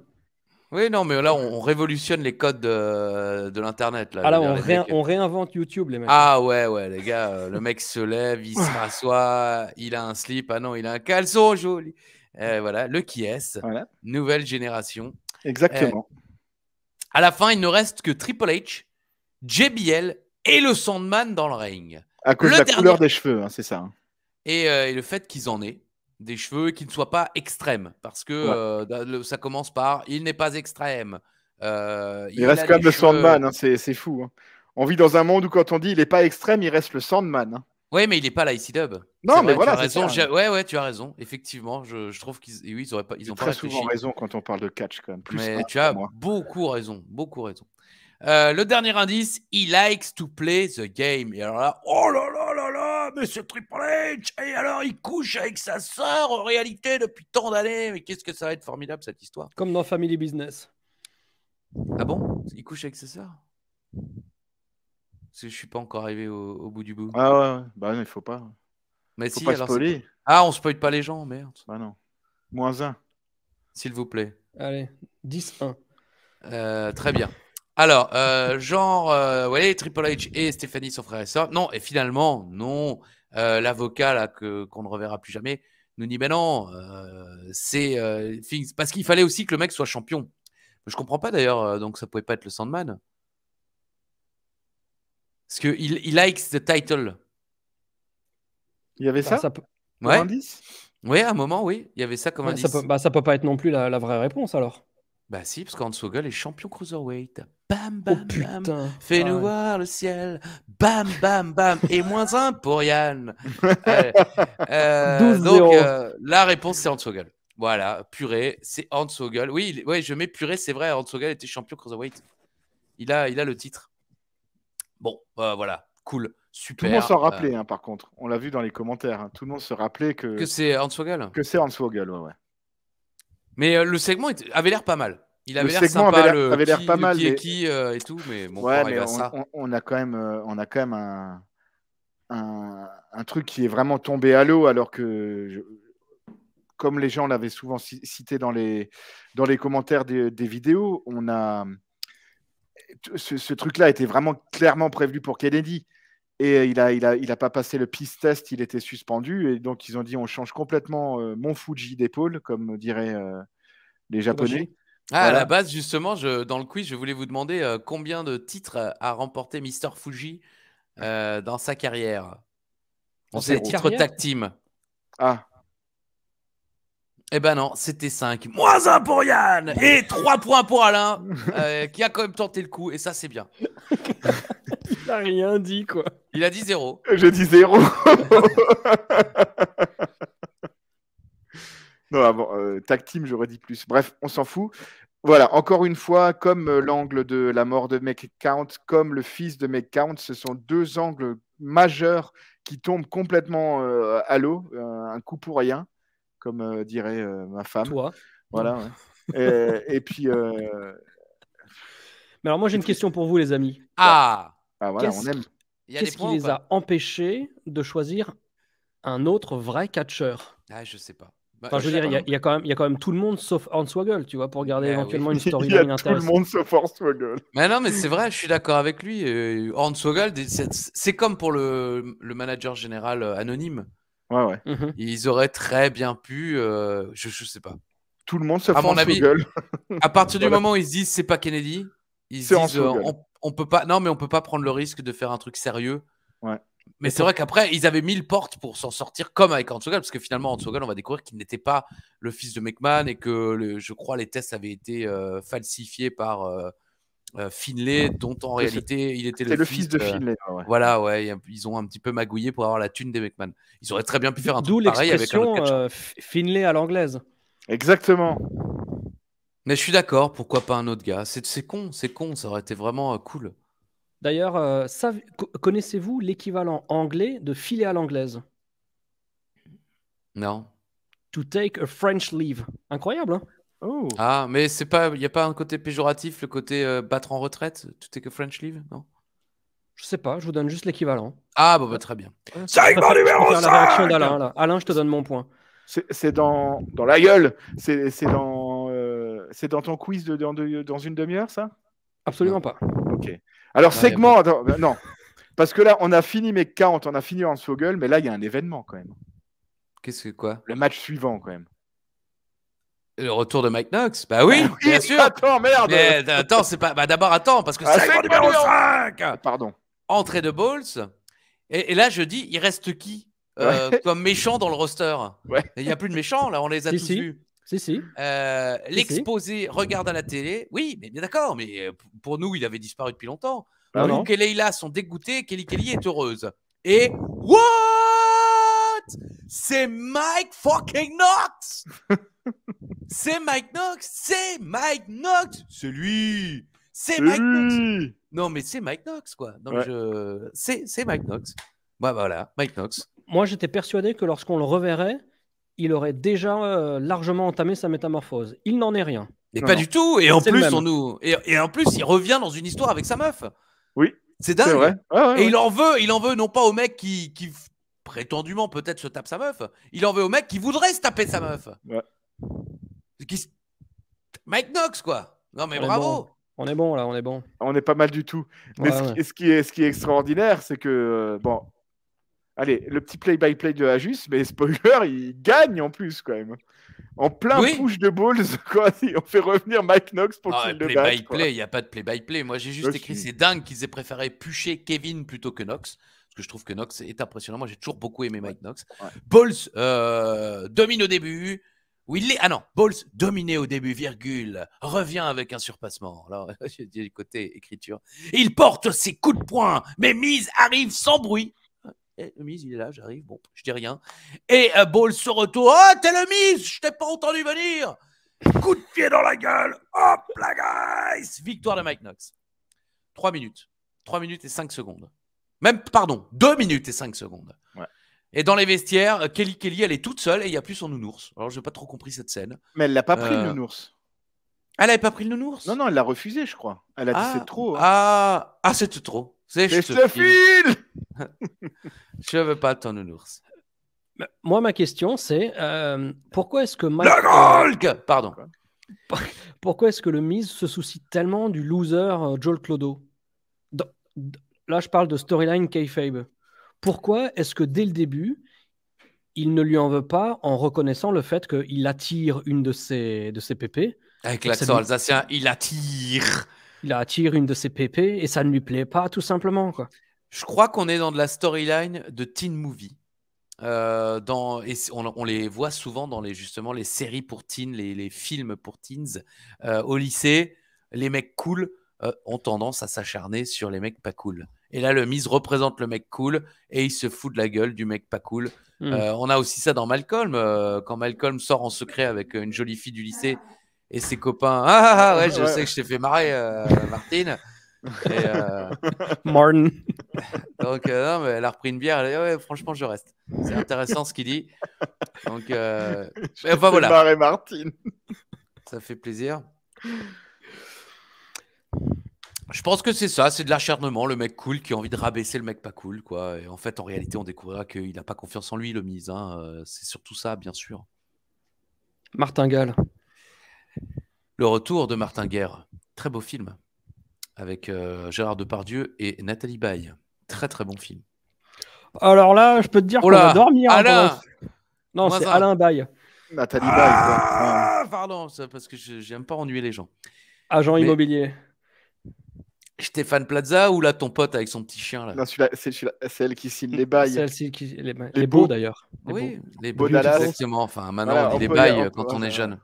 Oui, non, mais là, on révolutionne les codes de l'Internet. Là, ah là, on réinvente YouTube, les mecs. Ah ouais, les gars, le mec se lève, il se rassoit, il a un slip, ah non, il a un caleçon joli. Voilà, le qui est, nouvelle génération. Exactement. À la fin, il ne reste que Triple H, JBL et le Sandman dans le ring. À cause de la couleur des cheveux, hein, c'est ça. Hein. Et le fait qu'ils en aient des cheveux qui ne soient pas extrêmes, parce que ça commence par « il n'est pas extrême ». Il reste quand même le Sandman, hein, c'est fou. Hein. On vit dans un monde où quand on dit « il n'est pas extrême », il reste le Sandman. Hein. Oui, mais il n'est pas la IC-Dub. Non, mais voilà, tu as raison. Ouais, tu as raison. Effectivement, je trouve qu'ils n'ont pas très souvent raison quand on parle de catch, quand même. Mais tu as beaucoup raison. Le dernier indice, he likes to play the game. Et alors là, oh là là là là, Monsieur Triple H. Et alors, il couche avec sa sœur en réalité depuis tant d'années. Mais qu'est-ce que ça va être formidable cette histoire. Comme dans Family Business. Ah bon? Il couche avec sa sœur? Parce que je suis pas encore arrivé au bout du bout. Ah ouais, bah non, il faut pas. Mais faut pas spoiler. Ah, on spoil pas les gens, merde. Bah non. -1. S'il vous plaît. Allez, 10-1. Très bien. Alors, Triple H et Stéphanie sont frères et sœurs. Non, et finalement, non. L'avocat là qu'on ne reverra plus jamais nous dit, ben non, c'est parce qu'il fallait aussi que le mec soit champion. Je comprends pas d'ailleurs, donc ça pouvait pas être le Sandman. Parce qu'il likes the title. Il y avait ça, Ouais. indice. Oui, à un moment, oui. Il y avait ça comme indice. Ça peut pas être non plus la vraie réponse, alors. Bah si, parce qu'Hornswoggle est champion cruiserweight. Bam, bam, putain. bam. Fais-nous voir le ciel. Bam, bam, bam. Et -1 pour Yann. Donc, la réponse, c'est Hornswoggle. Voilà, purée, c'est Hornswoggle. Oui, je mets purée, c'est vrai, Hornswoggle était champion cruiserweight. Il a le titre. Bon, voilà, cool, super. Tout le monde s'en rappelait, par contre. On l'a vu dans les commentaires. Hein. Tout le monde se rappelait que c'est Hornswoggle. Que c'est Hornswoggle, ouais. Mais le segment avait l'air pas mal. Il avait l'air sympa, avait l'air pas mal, et tout, mais bon, ouais, mais on a quand même un truc qui est vraiment tombé à l'eau, alors que comme les gens l'avaient souvent cité dans les commentaires des vidéos, on a ce truc-là était vraiment clairement prévu pour Kennedy. Et il a pas passé le peace test, il était suspendu. Et donc, ils ont dit on change complètement Mont Fuji d'épaule, comme diraient les Japonais. À la base, justement, dans le quiz, je voulais vous demander combien de titres a remporté Mr. Fuji dans sa carrière. C'est le titre tag team. Ah. Eh ben non, c'était 5. -1 pour Yann et 3 points pour Alain, qui a quand même tenté le coup. Et ça, c'est bien. Il n'a rien dit, quoi. Il a dit 0. J'ai dit 0. Non, tag team, j'aurais dit plus. Bref, on s'en fout. Voilà, encore une fois, comme l'angle de la mort de McCount, comme le fils de McCount, ce sont deux angles majeurs qui tombent complètement à l'eau. Un coup pour rien, comme dirait ma femme. Toi. Voilà. Ouais. Et puis. Mais alors, moi, j'ai une question pour vous, les amis. Voilà, on aime. Qu'est-ce qui les a empêchés de choisir un autre vrai catcheur? Je sais pas. Enfin, je veux dire, il y a quand même tout le monde sauf Hornswoggle, tu vois, pour garder éventuellement une storyline intéressante. Il y a tout le monde sauf Hornswoggle. Mais non, mais c'est vrai, je suis d'accord avec lui. Hornswoggle, c'est comme pour le manager général anonyme. Ouais. Ils auraient très bien pu, je sais pas. Tout le monde sauf Hornswoggle. À partir du moment où ils se disent c'est pas Kennedy, ils se disent on peut pas. Non, mais on peut pas prendre le risque de faire un truc sérieux. Ouais. Mais c'est vrai qu'après, ils avaient 1000 portes pour s'en sortir comme avec Hornswoggle, parce que finalement, Hornswoggle, on va découvrir qu'il n'était pas le fils de McMahon et que, je crois, les tests avaient été falsifiés par Finlay, dont en réalité, il était le fils de Finlay. Ouais. Voilà, ouais, ils ont un petit peu magouillé pour avoir la thune des McMahon. Ils auraient très bien pu faire un truc pareil avec un autre catcheur. Finlay à l'anglaise. Exactement. Mais je suis d'accord, pourquoi pas un autre gars? C'est con, ça aurait été vraiment cool. D'ailleurs, connaissez-vous l'équivalent anglais de filer à l'anglaise? Non. To take a French leave. Incroyable, hein? Oh. Ah, mais il n'y a pas un côté péjoratif, le côté battre en retraite, to take a French leave, non? Je sais pas, je vous donne juste l'équivalent. Ah, bah, très bien. Segment numéro 5. La réaction d'Alain, là. Alain, je te donne mon point. C'est dans la gueule. C'est dans ton quiz dans une demi-heure, ça? Absolument pas. Ok. Alors, segment... non. Parce que là, on a fini McCount, on a fini Hornswoggle, mais là, il y a un événement, quand même. Qu'est-ce que quoi? Le match suivant, quand même. Le retour de Mike Knox? Bah oui, bien sûr. Attends, merde. Mais attends, c'est pas... Bah d'abord, attends, parce que segment numéro 5. Pardon. Entrée de Balls. Et là, je dis, il reste qui comme méchant dans le roster? Ouais. Il n'y a plus de méchants, là, on les a tous vus. Si. L'exposé regarde à la télé. Oui, mais bien d'accord, mais pour nous, il avait disparu depuis longtemps. Non. Et Leila sont dégoûtés, Kelly est heureuse. Et what? C'est Mike fucking Knox. C'est Mike Knox. C'est lui. C'est Mike Knox. Non, mais c'est Mike Knox, quoi. Donc c'est Mike Knox. Bah voilà, Mike Knox. Moi, j'étais persuadé que lorsqu'on le reverrait, il aurait déjà largement entamé sa métamorphose. Il n'en est rien. Mais pas du tout. Et en plus, et en plus, il revient dans une histoire avec sa meuf. Oui. C'est dingue. C'est vrai. Et il en veut non pas au mec qui prétendument peut-être se tape sa meuf. Il en veut au mec qui voudrait se taper sa meuf. Ouais. Mike Knox, quoi. Non mais On bravo. On est bon là, on est bon. On n'est pas mal du tout. Mais ce qui est extraordinaire, c'est que allez, le petit play-by-play de Ajus, mais spoiler, il gagne en plus quand même. En plein push de Balls, quoi. On fait revenir Mike Knox pour qu'il le batte. Play-by-play, il n'y a pas de play-by-play. Moi, j'ai juste écrit, c'est dingue qu'ils aient préféré pusher Kevin plutôt que Knox. Parce que je trouve que Knox est impressionnant. Moi, j'ai toujours beaucoup aimé Mike Knox. Ouais. Balls domine au début. Balls dominé au début, virgule. Revient avec un surpassement. Alors, j'ai dit côté écriture. Il porte ses coups de poing, mais Miz arrive sans bruit. Le Miz, il est là, j'arrive. Bon, je dis rien. Et Balls se retourne. Oh, t'es le Miz, je t'ai pas entendu venir. Coup de pied dans la gueule. Hop, la guys. Victoire de Mike Knox. 3 minutes. 3 minutes et 5 secondes. 2 minutes et 5 secondes. Ouais. Et dans les vestiaires, Kelly, elle est toute seule et il n'y a plus son nounours. Alors, je n'ai pas trop compris cette scène. Mais elle l'a pas pris, le nounours. Elle n'avait pas pris le nounours? Non, elle l'a refusé, je crois. Elle a dit c'est trop. Hein. C'était trop. Je te file. Je veux pas ton nounours. Moi, ma question, c'est pourquoi est-ce que Pardon. Pourquoi est-ce que le Miz se soucie tellement du loser Joel Clodo? Là, je parle de storyline kayfabe. Pourquoi est-ce que dès le début, il ne lui en veut pas en reconnaissant le fait qu'il attire une de ses pépés? Avec l'accent alsacien, il attire. Il attire une de ses pépés et ça ne lui plaît pas, tout simplement, quoi. Je crois qu'on est dans de la storyline de teen movie. On les voit souvent dans les séries pour teens, les films pour teens. Au lycée, les mecs cool ont tendance à s'acharner sur les mecs pas cool. Et là, le Miz représente le mec cool et il se fout de la gueule du mec pas cool. On a aussi ça dans Malcolm. Quand Malcolm sort en secret avec une jolie fille du lycée et ses copains. Ouais, je sais que je t'ai fait marrer, Martine. Martin. Donc, non, mais elle a repris une bière. Elle a dit, ouais, franchement, je reste. C'est intéressant ce qu'il dit. Donc, voilà. Marrer Martine. Ça fait plaisir. Je pense que c'est ça, c'est de l'acharnement, le mec cool qui a envie de rabaisser le mec pas cool, quoi. Et en fait, en réalité, on découvrira qu'il n'a pas confiance en lui, le Miz. C'est surtout ça, bien sûr. Martingale. Le retour de Martingale. Très beau film. Avec Gérard Depardieu et Nathalie Baye. Très, très bon film. Alors là, je peux te dire qu'on va dormir. Alain Non, c'est Alain Baye. Nathalie Baye. Pardon, parce que j'aime pas ennuyer les gens. Agent immobilier. Stéphane Plaza ou là ton pote avec son petit chien là? Non, c'est elle qui signe les bails. Celle-ci qui les beaux d'ailleurs. Les beaux exactement. Enfin, maintenant on dit les bails quand on est jeune.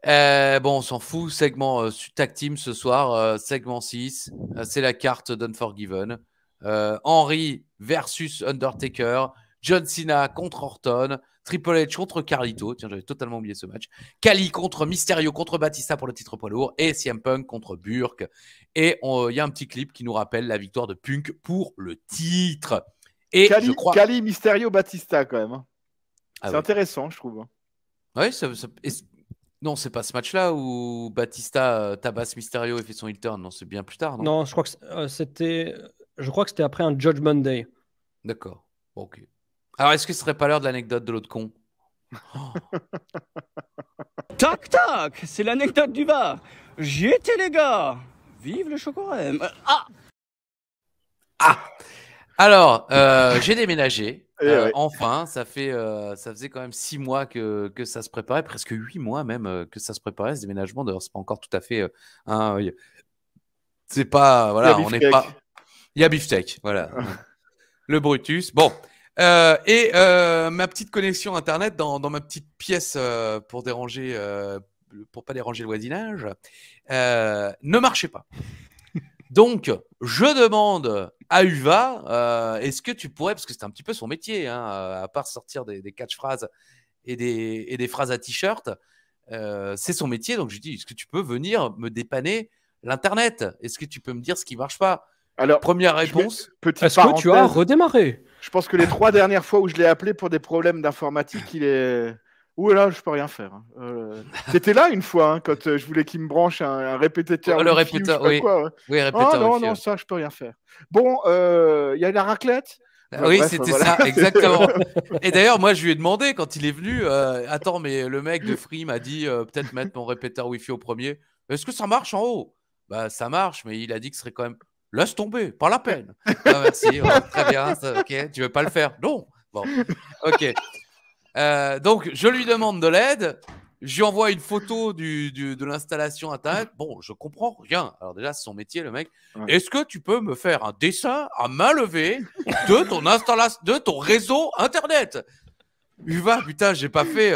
On s'en fout. Segment tag team ce soir, segment 6. C'est la carte d'Unforgiven. Henry versus Undertaker. John Cena contre Orton. Triple H contre Carlito. Tiens, j'avais totalement oublié ce match. Kali contre Mysterio contre Batista pour le titre poids lourd. Et CM Punk contre Burke. Et il y a un petit clip qui nous rappelle la victoire de Punk pour le titre. Et Kali, Mysterio, Batista quand même. C'est intéressant, je trouve. Oui, non, c'est pas ce match-là où Batista tabasse Mysterio et fait son heel turn. Non, c'est bien plus tard. Non, je crois que c'était après un Judgment Day. D'accord. Ok. Alors, est-ce que ce serait pas l'heure de l'anecdote de l'autre con? Toc toc, c'est l'anecdote du bar. J'y étais les gars. Vive le chocolat. Alors, j'ai déménagé. Enfin, ça faisait quand même 6 mois que ça se préparait, presque 8 mois même que ça se préparait, ce déménagement. D'ailleurs, c'est pas encore tout à fait. C'est pas. Voilà, on n'est pas. Il y a Beefsteak, voilà. Le Brutus. Bon. Ma petite connexion Internet dans ma petite pièce pour pas déranger le voisinage ne marchait pas. Donc, je demande à Uva, est-ce que tu pourrais, parce que c'est un petit peu son métier, à part sortir des catchphrases et des phrases à t-shirt, c'est son métier. Donc, je lui dis, est-ce que tu peux venir me dépanner l'Internet? Est-ce que tu peux me dire ce qui ne marche pas? Alors, première réponse. Est-ce que tu as redémarré? Je pense que les 3 dernières fois où je l'ai appelé pour des problèmes d'informatique, il est... Ouh là, je peux rien faire. T'étais là une fois, quand je voulais qu'il me branche un répétiteur. Le répétiteur, oui. Oui, répétiteur. Non, ça, je peux rien faire. Bon, il y a la raclette. Oui, c'était ça, exactement. Et d'ailleurs, moi, je lui ai demandé quand il est venu, attends, mais le mec de Free m'a dit peut-être mettre mon répétiteur Wi-Fi au premier. Est-ce que ça marche en haut? Bah, ça marche, mais il a dit que ce serait quand même... Laisse tomber, pas la peine. Ah, merci, très bien, ok, tu veux pas le faire? Non. Bon, ok. Donc, je lui demande de l'aide. Je lui envoie une photo de l'installation Internet. Bon, je comprends rien. Alors déjà, c'est son métier, le mec. Ouais. Est-ce que tu peux me faire un dessin à main levée de ton réseau Internet? Uva, putain, j'ai pas fait.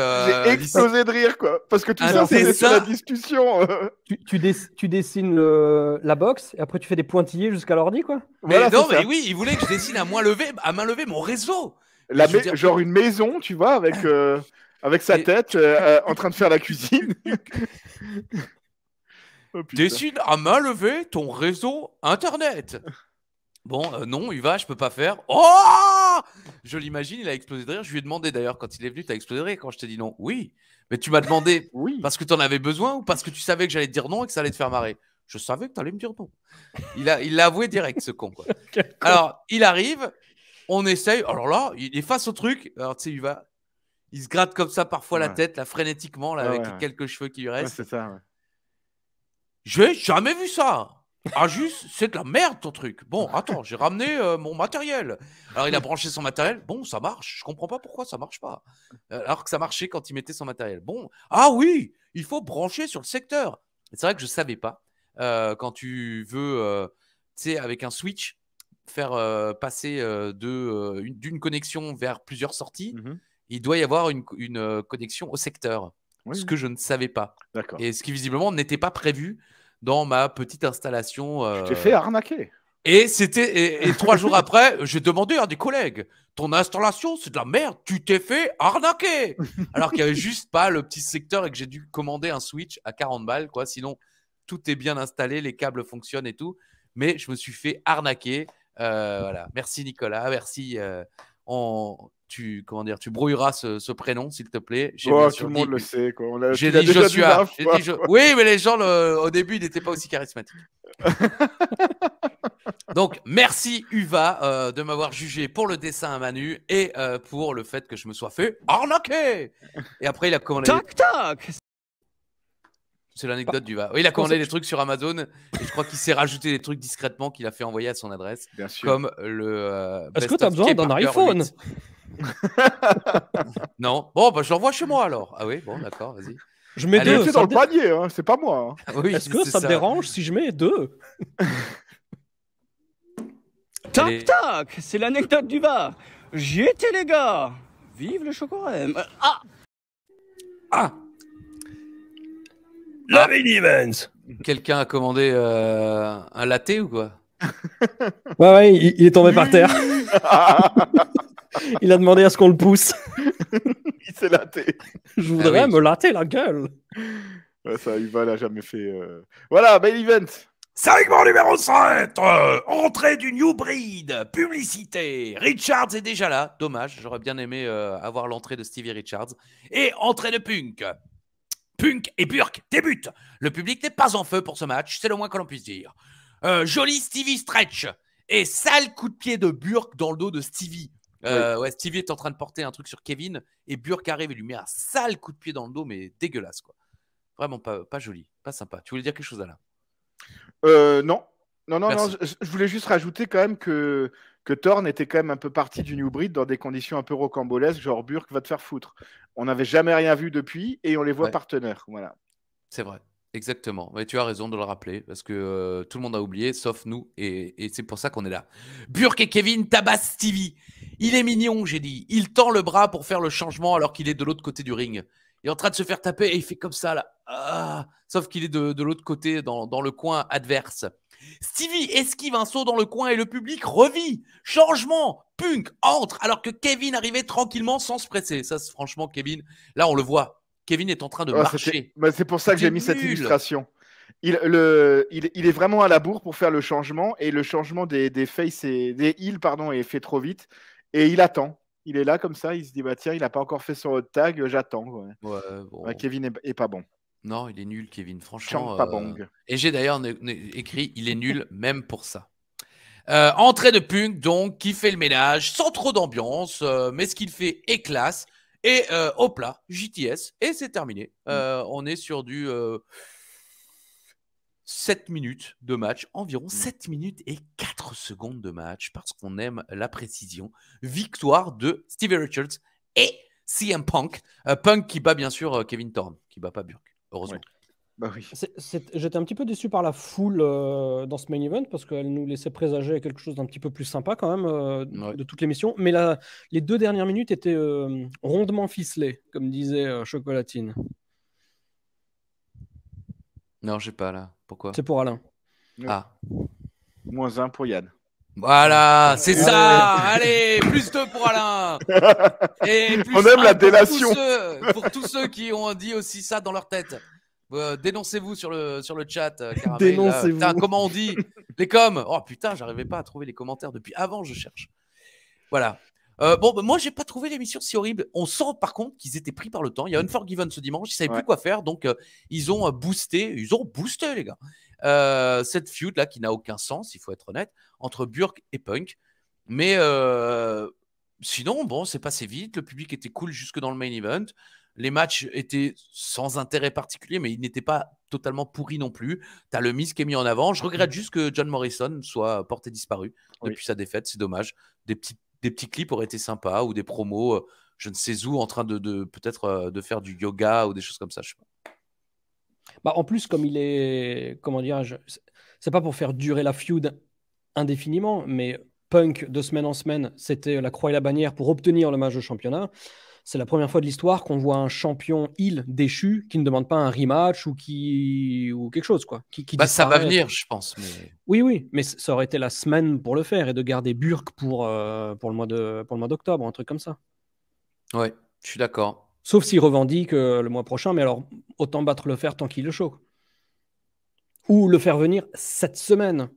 J'ai explosé de rire, quoi. Parce que tout ça, c'est sur la discussion. Tu dessines la box et après tu fais des pointillés jusqu'à l'ordi, quoi. Mais voilà, non, mais oui, il voulait que je dessine à main levée mon réseau. Genre une maison, tu vois, avec sa tête en train de faire la cuisine. Dessine à main levée ton réseau Internet. Bon, non, Uva, je peux pas faire. Oh! Je l'imagine, il a explosé de rire. Je lui ai demandé d'ailleurs, quand il est venu, t'as explosé de rire quand je t'ai dit non. Oui, mais tu m'as demandé parce que t'en avais besoin ou parce que tu savais que j'allais te dire non et que ça allait te faire marrer? Je savais que t'allais me dire non. Il l'a avoué direct, ce con, quoi. Alors, il arrive, on essaye. Alors là, il est face au truc. Alors, tu sais, Uva, il se gratte comme ça parfois la tête, là, frénétiquement, là, avec quelques cheveux qui lui restent. C'est ça, J'ai jamais vu ça. Ah, juste, c'est de la merde ton truc. Bon, attends, j'ai ramené mon matériel. Alors, il a branché son matériel. Bon, ça marche. Je comprends pas pourquoi ça marche pas. Alors que ça marchait quand il mettait son matériel. Bon, ah oui, il faut brancher sur le secteur. C'est vrai que je savais pas. Quand tu veux, tu sais, avec un switch, faire passer d'une connexion vers plusieurs sorties, il doit y avoir une connexion au secteur. Ce que je ne savais pas. Et ce qui visiblement n'était pas prévu dans ma petite installation. Tu t'es fait arnaquer. Et 3 jours après, j'ai demandé à des collègues, ton installation, c'est de la merde, tu t'es fait arnaquer. Alors qu'il n'y avait juste pas le petit secteur et que j'ai dû commander un switch à 40 balles, quoi. Sinon, tout est bien installé, les câbles fonctionnent et tout. Mais je me suis fait arnaquer. Voilà. Merci Nicolas, merci. Tu brouilleras ce prénom, s'il te plaît. Tout le monde le sait. J'ai dit Joshua. Oui, mais les gens, au début, ils n'étaient pas aussi charismatiques. Donc, merci Uva de m'avoir jugé pour le dessin à Manu et pour le fait que je me sois fait arnaquer. Et après, il a commandé. Tac, tac. C'est l'anecdote d'Uva. Oui, il a commandé des trucs sur Amazon et je crois qu'il s'est rajouté des trucs discrètement qu'il a fait envoyer à son adresse. Bien sûr. Comme le. Est-ce que tu as besoin d'un iPhone? Non. Bon, bah, je l'envoie chez moi alors. Ah oui, bon, d'accord, vas-y. Je mets 2. C'est dans le panier, hein, c'est pas moi. Hein. Oui, est-ce que ça te dérange si je mets 2? Tac, tac. C'est l'anecdote du bar. J'y étais, les gars. Vive le chocolat. La mini-event. Quelqu'un a commandé un latte ou quoi? Ouais, il est tombé par terre. Il a demandé à ce qu'on le pousse. Il s'est laté. Je voudrais me latter la gueule. Ouais, ça, Uva l'a jamais fait. Voilà, main event. Segment numéro 7. Entrée du New Breed. Publicité. Richards est déjà là. Dommage, j'aurais bien aimé avoir l'entrée de Stevie Richards. Et entrée de Punk. Punk et Burke débutent. Le public n'est pas en feu pour ce match, c'est le moins que l'on puisse dire. Joli Stevie stretch et sale coup de pied de Burke dans le dos de Stevie. Ouais, Stevie est en train de porter un truc sur Kevin et Burke arrive et lui met un sale coup de pied dans le dos, mais dégueulasse, quoi. Vraiment pas joli, pas sympa. Tu voulais dire quelque chose, Alain? Non. Je voulais juste rajouter quand même que Thorne était quand même un peu parti du New Breed dans des conditions un peu rocambolesques, genre Burke va te faire foutre. On n'avait jamais rien vu depuis et on les voit partenaires. Voilà. C'est vrai, exactement. Mais tu as raison de le rappeler parce que tout le monde a oublié, sauf nous, et c'est pour ça qu'on est là. Burke et Kevin tabassent Stevie. Il est mignon, j'ai dit. Il tend le bras pour faire le changement alors qu'il est de l'autre côté du ring. Il est en train de se faire taper et il fait comme ça, là. Ah, sauf qu'il est de l'autre côté, dans le coin adverse. Stevie esquive un saut dans le coin et le public revit. Changement. Punk entre alors que Kevin arrivait tranquillement sans se presser. Ça, franchement, Kevin, là, on le voit. Kevin est en train de marcher. C'est pour ça que j'ai mis cette illustration. Il est vraiment à la bourre pour faire le changement et le changement des faces et des heels, est fait trop vite et il attend. Il est là comme ça, il se dit bah tiens, il n'a pas encore fait son hot tag, j'attends. Ouais, Kevin est pas bon. Non, il est nul, Kevin. Franchement. Pas bong. Et j'ai d'ailleurs écrit il est nul même pour ça. Entrée de Punk, donc, qui fait le ménage sans trop d'ambiance, mais ce qu'il fait est classe. Et hop là, JTS, et c'est terminé. On est sur du 7 minutes de match, environ 7 minutes et 4 secondes de match, parce qu'on aime la précision. Victoire de Stevie Richards. Et CM Punk. Punk qui bat bien sûr Kevin Thorne, qui bat pas Burke, heureusement. Ouais. Bah oui. J'étais un petit peu déçu par la foule dans ce main event parce qu'elle nous laissait présager quelque chose d'un petit peu plus sympa quand même de toute l'émission. Mais les 2 dernières minutes étaient rondement ficelées, comme disait Chocolatine. Non, j'ai pas là. Pourquoi? C'est pour Alain. Ah. -1 pour Yann. Voilà, c'est ça. Allez, +2 pour Alain. Et plus on aime la délation. Pour tous ceux qui ont dit aussi ça dans leur tête. Dénoncez-vous sur le chat. Caramel, dénoncez-vous. Putain, comment on dit les coms? Oh putain, j'arrivais pas à trouver les commentaires depuis avant, je cherche. Voilà. Moi, j'ai pas trouvé l'émission si horrible. On sent par contre qu'ils étaient pris par le temps. Il y a Unforgiven ce dimanche, ils savaient plus quoi faire, donc ils ont boosté, les gars. Cette feud là qui n'a aucun sens, il faut être honnête, entre Burke et Punk. Mais sinon, bon, c'est passé vite. Le public était cool jusque dans le main event. Les matchs étaient sans intérêt particulier, mais ils n'étaient pas totalement pourris non plus. Tu as le Miz qui est mis en avant. Je regrette juste que John Morrison soit porté disparu depuis sa défaite. C'est dommage. Des petits clips auraient été sympas ou des promos, je ne sais où, en train de peut-être de faire du yoga ou des choses comme ça. Je sais pas. Bah, en plus, comme il est, comment dirais-je, c'est pas pour faire durer la feud indéfiniment, mais Punk de semaine en semaine, c'était la croix et la bannière pour obtenir le match de championnat. C'est la première fois de l'histoire qu'on voit un champion heel déchu qui ne demande pas un rematch ou quelque chose, quoi. Ça va venir, je pense. Mais... Oui, mais ça aurait été la semaine pour le faire et de garder Burke pour le mois d'octobre, un truc comme ça. Ouais, je suis d'accord. Sauf s'il revendique le mois prochain, mais alors autant battre le fer tant qu'il est chaud. Ou le faire venir cette semaine.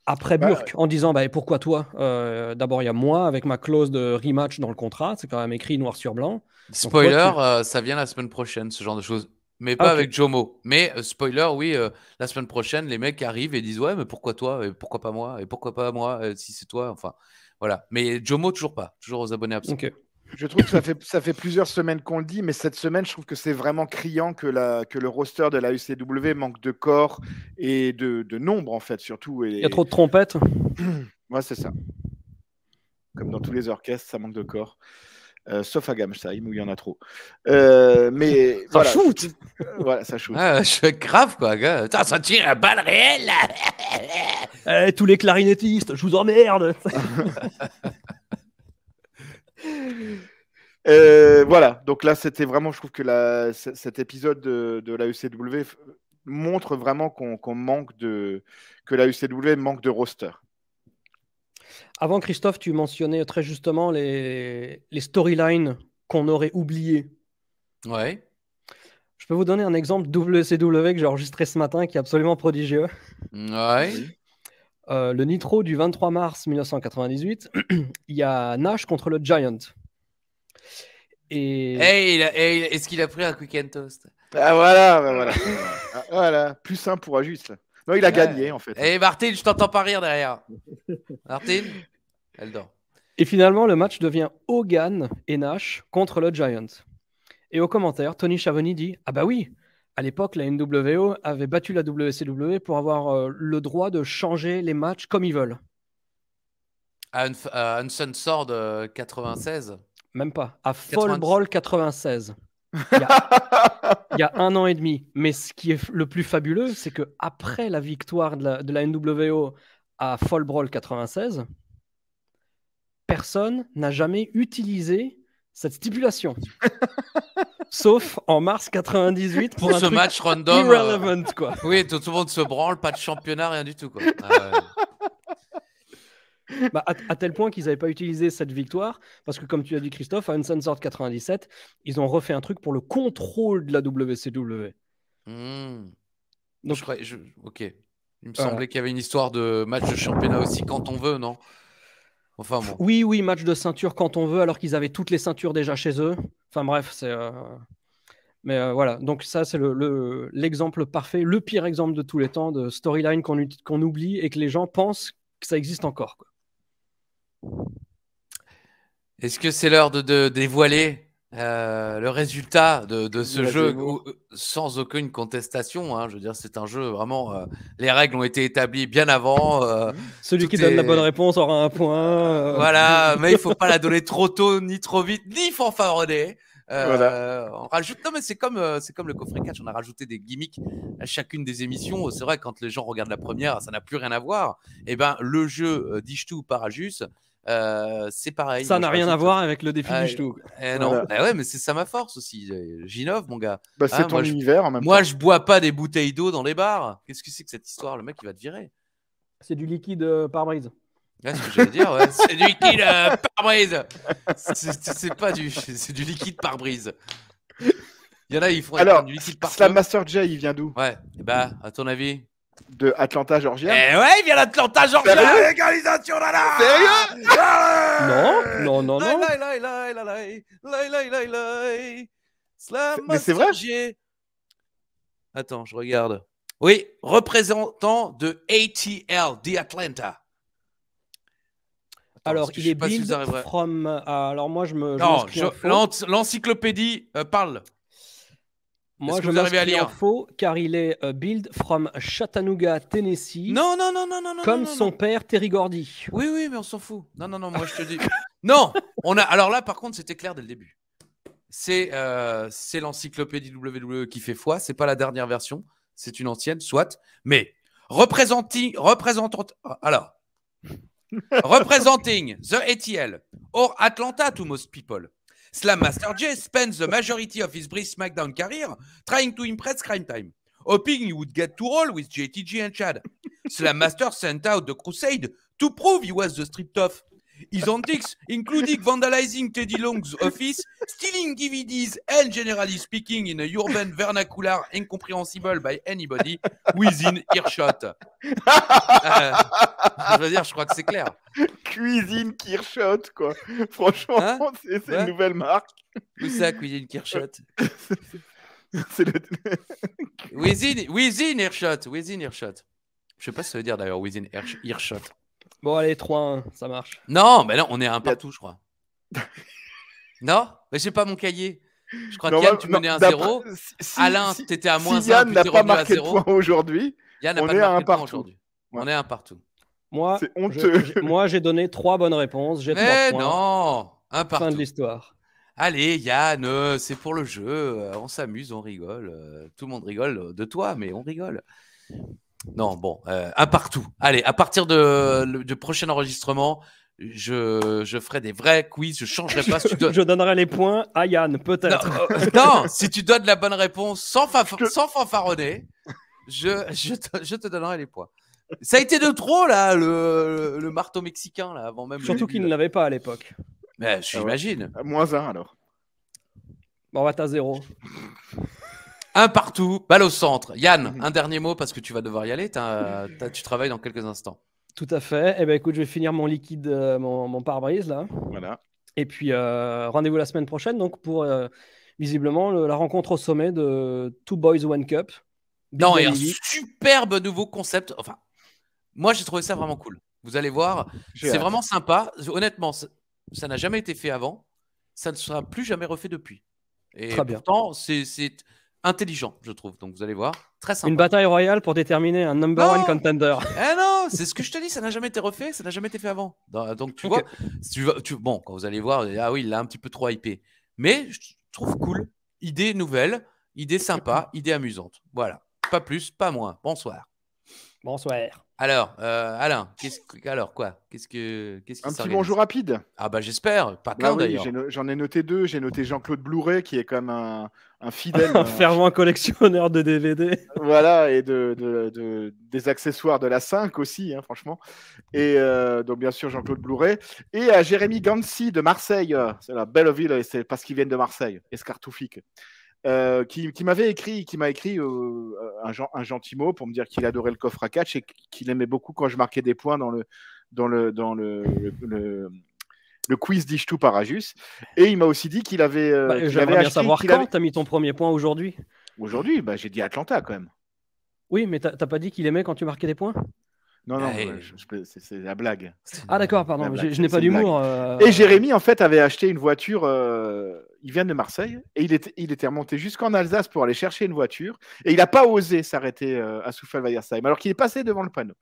Après Burke, en disant pourquoi toi d'abord, il y a moi avec ma clause de rematch dans le contrat, c'est quand même écrit noir sur blanc. Spoiler, ça vient la semaine prochaine, ce genre de choses. Mais pas avec Jomo. Mais spoiler, oui, la semaine prochaine, les mecs arrivent et disent ouais, mais pourquoi toi? Et pourquoi pas moi? Et pourquoi pas moi si c'est toi? Enfin, voilà. Mais Jomo, toujours pas. Toujours aux abonnés absents. Okay. Je trouve que ça fait plusieurs semaines qu'on le dit, mais cette semaine, je trouve que c'est vraiment criant que le roster de la UCW manque de corps et de nombre, en fait, surtout. Il y a trop de trompettes. Ouais, c'est ça. Comme dans tous les orchestres, ça manque de corps. Sauf à Gamsheim, où il y en a trop. Mais ça shoot. Voilà, ça shoot. Ah, je suis grave, quoi, gars. Putain, ça tire à balle réelle. Tous les clarinettistes, je vous emmerde. Voilà, donc là c'était vraiment, je trouve que cet épisode de la UCW montre vraiment qu'on manque que la UCW manque de roster. Avant, Christophe, tu mentionnais très justement les storylines qu'on aurait oubliées. Ouais. Je peux vous donner un exemple WCW que j'ai enregistré ce matin qui est absolument prodigieux. Ouais. Le Nitro du 23 mars 1998, il y a Nash contre le Giant. Est-ce qu'il a pris un quick and toast? Ah voilà. Voilà, plus simple pour Ajus. Non, il a gagné en fait. Et Martine, je t'entends pas rire derrière. Martine, elle dort. Et finalement, le match devient Hogan et Nash contre le Giant. Et au commentaire, Tony Schiavone dit « Ah bah oui, à l'époque, la NWO avait battu la WCW pour avoir le droit de changer les matchs comme ils veulent. » À Uncensored 96? Même pas. À Fall Brawl 96. Il y a 1 an et demi. Mais ce qui est le plus fabuleux, c'est qu'après la victoire de la NWO à Fall Brawl 96, personne n'a jamais utilisé cette stipulation. Sauf en mars 98 pour un ce truc match random. Irrelevant, quoi. Oui, tout le monde se branle, pas de championnat, rien du tout, quoi. À tel point qu'ils n'avaient pas utilisé cette victoire, parce que comme tu as dit Christophe, à Uncensored 97, ils ont refait un truc pour le contrôle de la WCW. Donc, ok. Il me semblait qu'il y avait une histoire de match de championnat aussi quand on veut, non? Enfin bon. Oui, match de ceinture quand on veut, alors qu'ils avaient toutes les ceintures déjà chez eux. Enfin bref, c'est... Mais voilà, donc ça c'est l'exemple parfait, le pire exemple de tous les temps de storyline qu'on oublie et que les gens pensent que ça existe encore, quoi. Est-ce que c'est l'heure de dévoiler Le résultat de ce jeu, sans aucune contestation, hein, je veux dire, c'est un jeu vraiment. Les règles ont été établies bien avant. Celui qui donne la bonne réponse aura un point. Voilà, mais il faut pas la donner trop tôt, ni trop vite, ni fanfaronner. Voilà. On rajoute. Non, mais c'est comme le coffret catch. On a rajouté des gimmicks à chacune des émissions. C'est vrai, quand les gens regardent la première, ça n'a plus rien à voir. Et ben, le jeu Dichtou Parajus, c'est pareil. Ça n'a rien à voir avec le défi du Dichtou. Non, ouais, mais c'est ça ma force aussi. J'innove, mon gars. Bah, c'est ton univers en même temps. Moi, je bois pas des bouteilles d'eau dans les bars. Qu'est-ce que c'est que cette histoire? Le mec, il va te virer. C'est du liquide pare-brise. Ouais, ce que j'allais dire, ouais. C'est du liquide pare-brise. C'est du liquide pare-brise. Il y en a, ils font du liquide pare-feu. Slam Master J, il vient d'où? Ouais, et bah, à ton avis? De Atlanta, Georgia. Ouais, il vient d'Atlanta, Georgia. Légalisation là. Sérieux? Non. Mais c'est vrai? Attends, je regarde. Oui, représentant de ATL, d'Atlanta. Alors, il est build from... alors, moi, non, l'encyclopédie parle. Moi, je m'inscris en faux, car il est build from Chattanooga, Tennessee. Non. Comme son père, Terry Gordy. Oui, mais on s'en fout. Non, moi, je te dis. Non, alors là, par contre, c'était clair dès le début. C'est l'encyclopédie WWE qui fait foi. C'est pas la dernière version. C'est une ancienne, soit. Mais representing the ATL or Atlanta to most people, Slam Master J spends the majority of his brief SmackDown career trying to impress Crime Time, hoping he would get to roll with JTG and Chad. Slam Master sent out the Crusade to prove he was the street tough. His antics, including vandalizing Teddy Long's office, stealing DVDs, and generally speaking in a urban vernacular incomprehensible by anybody within earshot. Je veux dire, je crois que c'est clair. Cuisine Kirschot, quoi. Franchement, hein? C'est une nouvelle marque. Où ça, Cuisine Kirschot? C'est le... within earshot. Je sais pas ce que ça veut dire d'ailleurs, within earshot. Bon, allez, 3-1, ça marche. Non, mais là, on est à un partout, je crois. Non, mais j'ai pas mon cahier. Je crois que Yann, tu menais 1-0. Alain, t'étais à -1. Si Yann n'a pas marqué de point aujourd'hui, on est à un partout. On est à un partout. Moi, c'est honteux. Moi, j'ai donné 3 bonnes réponses. J'ai 3 points. Non, un partout. Fin de l'histoire. Allez, Yann, c'est pour le jeu. On s'amuse, on rigole. Tout le monde rigole de toi, mais on rigole. Non, bon, un partout. Allez, à partir du prochain enregistrement, je ferai des vrais quiz. Je changerai pas. Je donnerai les points à Yann, peut-être. Non, si tu donnes la bonne réponse sans fanfaronner, je te donnerai les points. Ça a été de trop, là, le marteau mexicain, là, avant même. Surtout qu'il ne l'avait pas à l'époque. Mais j'imagine. -1 alors. Bon, t'as 0. Un partout, balle au centre. Yann, un dernier mot parce que tu vas devoir y aller. Tu travailles dans quelques instants. Tout à fait. Eh ben, écoute, je vais finir mon liquide, mon pare-brise là. Voilà. Et puis rendez-vous la semaine prochaine donc pour visiblement la rencontre au sommet de Two Boys One Cup. Non, et un superbe nouveau concept. Enfin, moi j'ai trouvé ça vraiment cool. Vous allez voir, c'est vraiment sympa. Honnêtement, ça n'a jamais été fait avant. Ça ne sera plus jamais refait depuis. Et très bien. Pourtant, c'est intelligent, je trouve. Donc, vous allez voir, très sympa. Une bataille royale pour déterminer un number one contender. Non, c'est ce que je te dis, ça n'a jamais été refait, ça n'a jamais été fait avant. Donc, tu vois, bon, quand vous allez voir, ah oui, il l'a un petit peu trop hypé. Mais je trouve cool. Idée nouvelle, idée sympa, idée amusante. Voilà. Pas plus, pas moins. Bonsoir. Bonsoir. Alors, Alain, qu'est-ce qui un petit bonjour rapide. Ah bah j'espère, pas qu'un d'ailleurs. J'en ai noté 2. J'ai noté Jean-Claude Blu-ray qui est comme un fidèle, un fervent collectionneur de DVD. Voilà, et des accessoires de la 5 aussi, hein, franchement. Et donc bien sûr Jean-Claude Blu-ray. Et à Jérémy Gansi de Marseille, c'est la Belleville, c'est parce qu'ils viennent de Marseille, Escartoufik. Qui m'a écrit un gentil mot pour me dire qu'il adorait le coffre à catch et qu'il aimait beaucoup quand je marquais des points dans le quiz d'Ishtou Parajus. Et il m'a aussi dit qu'il avait. J'aimerais bien savoir quand tu as mis ton premier point aujourd'hui. Aujourd'hui, j'ai dit Atlanta quand même. Oui, mais t'as pas dit qu'il aimait quand tu marquais des points? Non, c'est la blague. Ah d'accord, pardon, je n'ai pas d'humour. Et Jérémy, en fait, avait acheté une voiture il vient de Marseille et il était remonté jusqu'en Alsace pour aller chercher une voiture et il n'a pas osé s'arrêter à Souffelweyersheim alors qu'il est passé devant le panneau.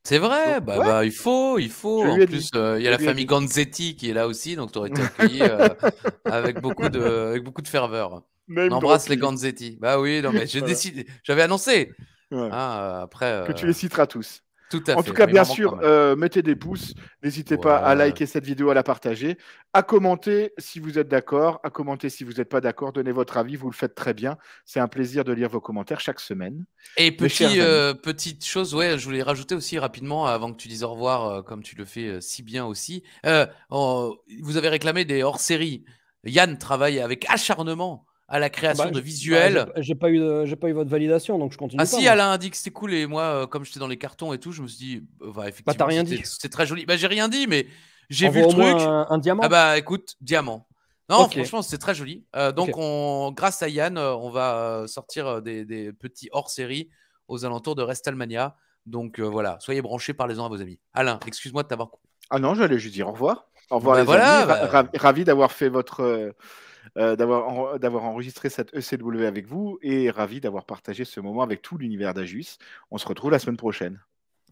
C'est vrai, Donc, bah, il faut. En plus, il y a la famille Ganzetti qui est là aussi, donc tu aurais été accueilli avec beaucoup de ferveur. On embrasse les Ganzetti. Bah oui, non, mais j'avais annoncé. Ouais. Hein, après, que tu les citeras tous. Tout à fait. En tout cas, bien sûr, mettez des pouces. N'hésitez pas à liker cette vidéo, à la partager, à commenter si vous êtes d'accord, à commenter si vous n'êtes pas d'accord. Donnez votre avis, vous le faites très bien. C'est un plaisir de lire vos commentaires chaque semaine. Et petite chose, je voulais rajouter aussi rapidement, avant que tu dises au revoir, comme tu le fais si bien aussi. Vous avez réclamé des hors-séries. Yann travaille avec acharnement à la création de visuels. J'ai pas eu votre validation, donc je continue. Ah si, Alain a dit que c'était cool et moi, comme j'étais dans les cartons et tout, je me suis dit, effectivement, t'as rien dit. C'est très joli. J'ai rien dit, mais j'ai vu le truc. Un diamant. Ah bah écoute, diamant. Non, franchement, c'est très joli. Donc, grâce à Yann, on va sortir des petits hors-série aux alentours de WrestleMania. Donc voilà, soyez branchés, parlez-en à vos amis. Alain, excuse-moi de t'avoir coupé. Ah non, j'allais juste dire au revoir. Au revoir les amis. Ravi d'avoir fait d'avoir enregistré cette ECW avec vous et ravi d'avoir partagé ce moment avec tout l'univers d'Ajus. On se retrouve la semaine prochaine.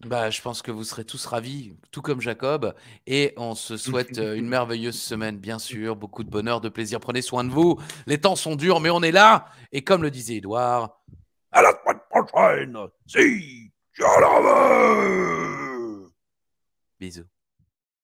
Je pense que vous serez tous ravis, tout comme Jacob, et on se souhaite une merveilleuse semaine, bien sûr, beaucoup de bonheur, de plaisir. Prenez soin de vous. Les temps sont durs, mais on est là. Et comme le disait Edouard, à la semaine prochaine. Si.